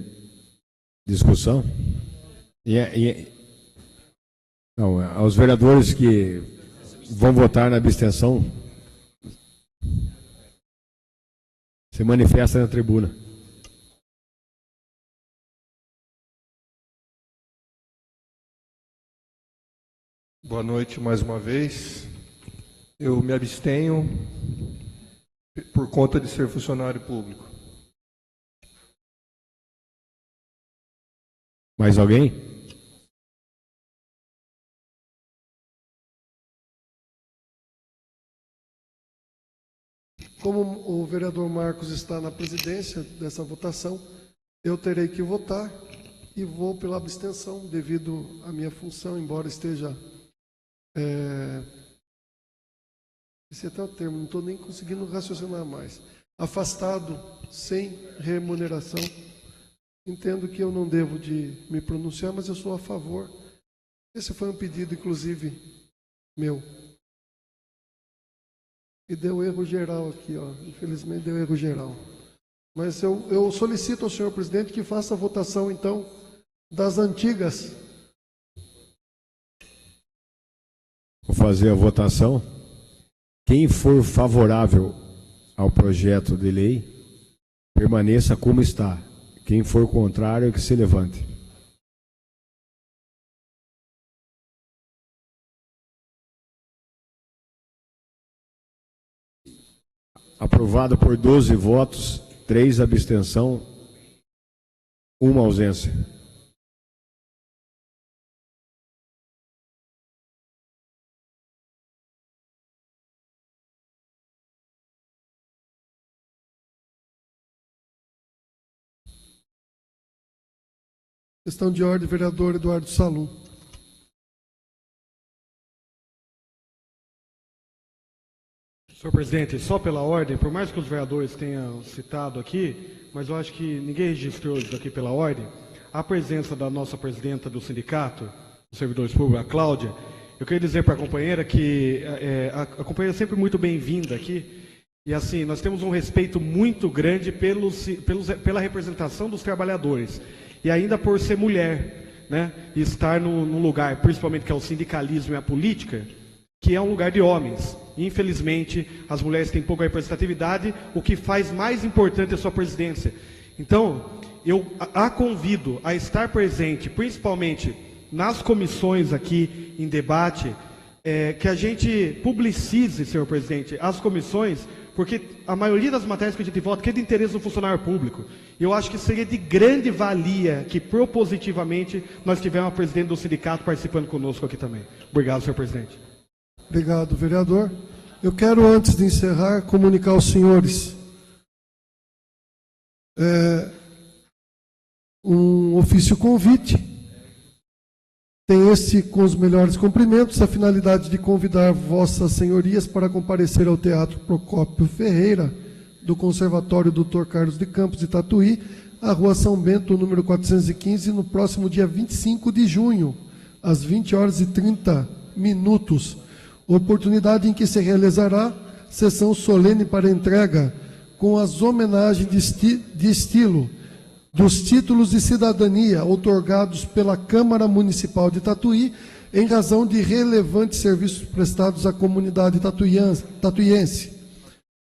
discussão? Não, aos vereadores que vão votar na abstenção, se manifesta na tribuna. Boa noite mais uma vez. Eu me abstenho por conta de ser funcionário público. Mais alguém? Como o vereador Marcos está na presidência dessa votação, eu terei que votar e vou pela abstenção devido à minha função, embora esteja... Esse é até o termo, não estou nem conseguindo raciocinar mais. Afastado, sem remuneração. Entendo que eu não devo de me pronunciar, mas eu sou a favor. Esse foi um pedido, inclusive, meu. E deu erro geral aqui, ó. Infelizmente deu erro geral. Mas eu solicito ao senhor presidente que faça a votação, então, das antigas. Vou fazer a votação. Quem for favorável ao projeto de lei, permaneça como está. Quem for contrário, que se levante. Aprovado por 12 votos, 3 abstenção, 1 ausência. Questão de ordem, vereador Eduardo Salum. Senhor presidente, só pela ordem, por mais que os vereadores tenham citado aqui, mas eu acho que ninguém registrou isso aqui pela ordem, a presença da nossa presidenta do sindicato, dos servidores públicos, a Cláudia, eu queria dizer para a companheira que a companheira é sempre muito bem-vinda aqui, e assim, nós temos um respeito muito grande pela representação dos trabalhadores, e ainda por ser mulher, né, e estar num lugar, principalmente que é o sindicalismo e a política, que é um lugar de homens. Infelizmente, as mulheres têm pouca representatividade, o que faz mais importante é a sua presidência. Então, eu a convido a estar presente, principalmente nas comissões aqui em debate, que a gente publicize, senhor presidente, as comissões, porque a maioria das matérias que a gente vota é de interesse do funcionário público. E eu acho que seria de grande valia que, propositivamente, nós tivéssemos a presidente do sindicato participando conosco aqui também. Obrigado, senhor presidente. Obrigado, vereador. Eu quero, antes de encerrar, comunicar aos senhores um ofício convite. Tem esse com os melhores cumprimentos, a finalidade de convidar vossas senhorias para comparecer ao Teatro Procópio Ferreira, do Conservatório Dr. Carlos de Campos de Tatuí, à Rua São Bento, número 415, no próximo dia 25 de junho, às 20h30, oportunidade em que se realizará sessão solene para entrega com as homenagens de estilo dos títulos de cidadania outorgados pela Câmara Municipal de Tatuí em razão de relevantes serviços prestados à comunidade tatuiense.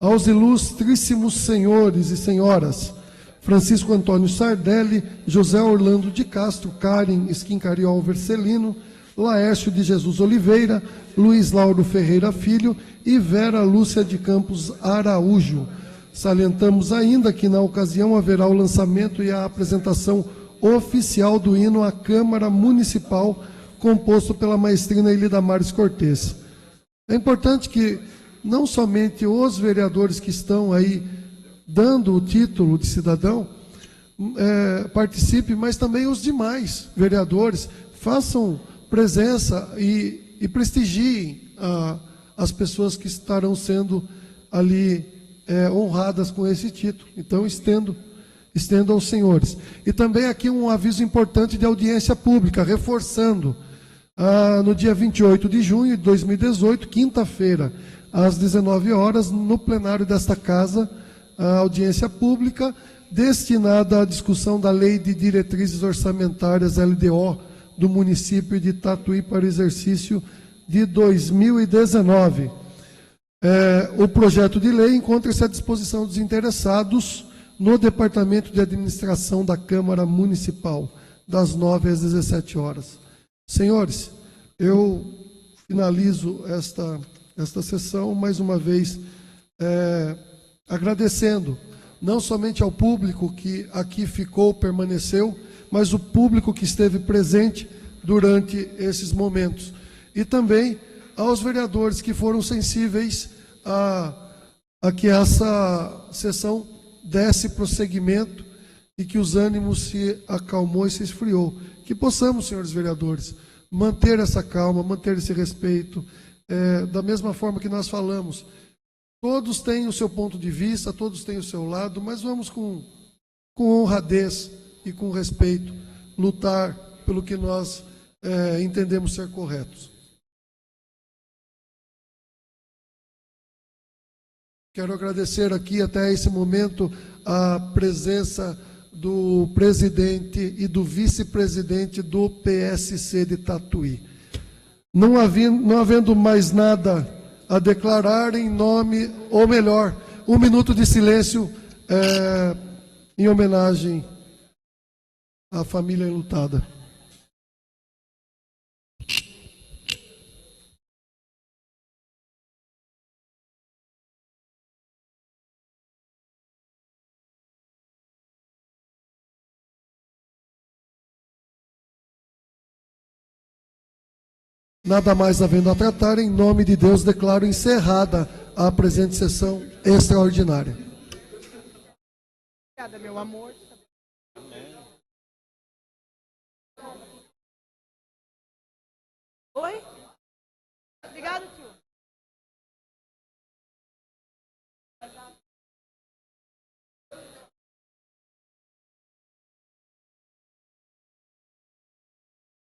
Aos ilustríssimos senhores e senhoras Francisco Antônio Sardelli, José Orlando de Castro, Karen Esquincariol Vercelino, Laércio de Jesus Oliveira, Luiz Lauro Ferreira Filho e Vera Lúcia de Campos Araújo. Salientamos ainda que na ocasião haverá o lançamento e a apresentação oficial do hino à Câmara Municipal, composto pela maestrina Ilidamares Cortês. É importante que não somente os vereadores que estão aí dando o título de cidadão participem, mas também os demais vereadores façam presença e prestigiem as pessoas que estarão sendo ali honradas com esse título. Então, estendo aos senhores. E também aqui um aviso importante de audiência pública, reforçando, no dia 28 de junho de 2018, quinta-feira, às 19 horas, no plenário desta casa, a audiência pública destinada à discussão da Lei de Diretrizes Orçamentárias, LDO, do município de Tatuí para o exercício de 2019. O projeto de lei encontra-se à disposição dos interessados no Departamento de Administração da Câmara Municipal, das 9 às 17 horas. Senhores, eu finalizo esta sessão, mais uma vez, agradecendo não somente ao público que aqui ficou, permaneceu, mas o público que esteve presente durante esses momentos. E também aos vereadores que foram sensíveis a que essa sessão desse prosseguimento e que os ânimos se acalmou e se esfriou. Que possamos, senhores vereadores, manter essa calma, manter esse respeito, da mesma forma que nós falamos. Todos têm o seu ponto de vista, todos têm o seu lado, mas vamos com honradez e com respeito lutar pelo que nós entendemos ser corretos. Quero agradecer aqui até esse momento a presença do presidente e do vice-presidente do PSC de Tatuí. Não havendo mais nada a declarar em nome, ou melhor, 1 minuto de silêncio em homenagem à família enlutada. Nada mais havendo a tratar, em nome de Deus, declaro encerrada a presente sessão extraordinária. Obrigada, meu amor.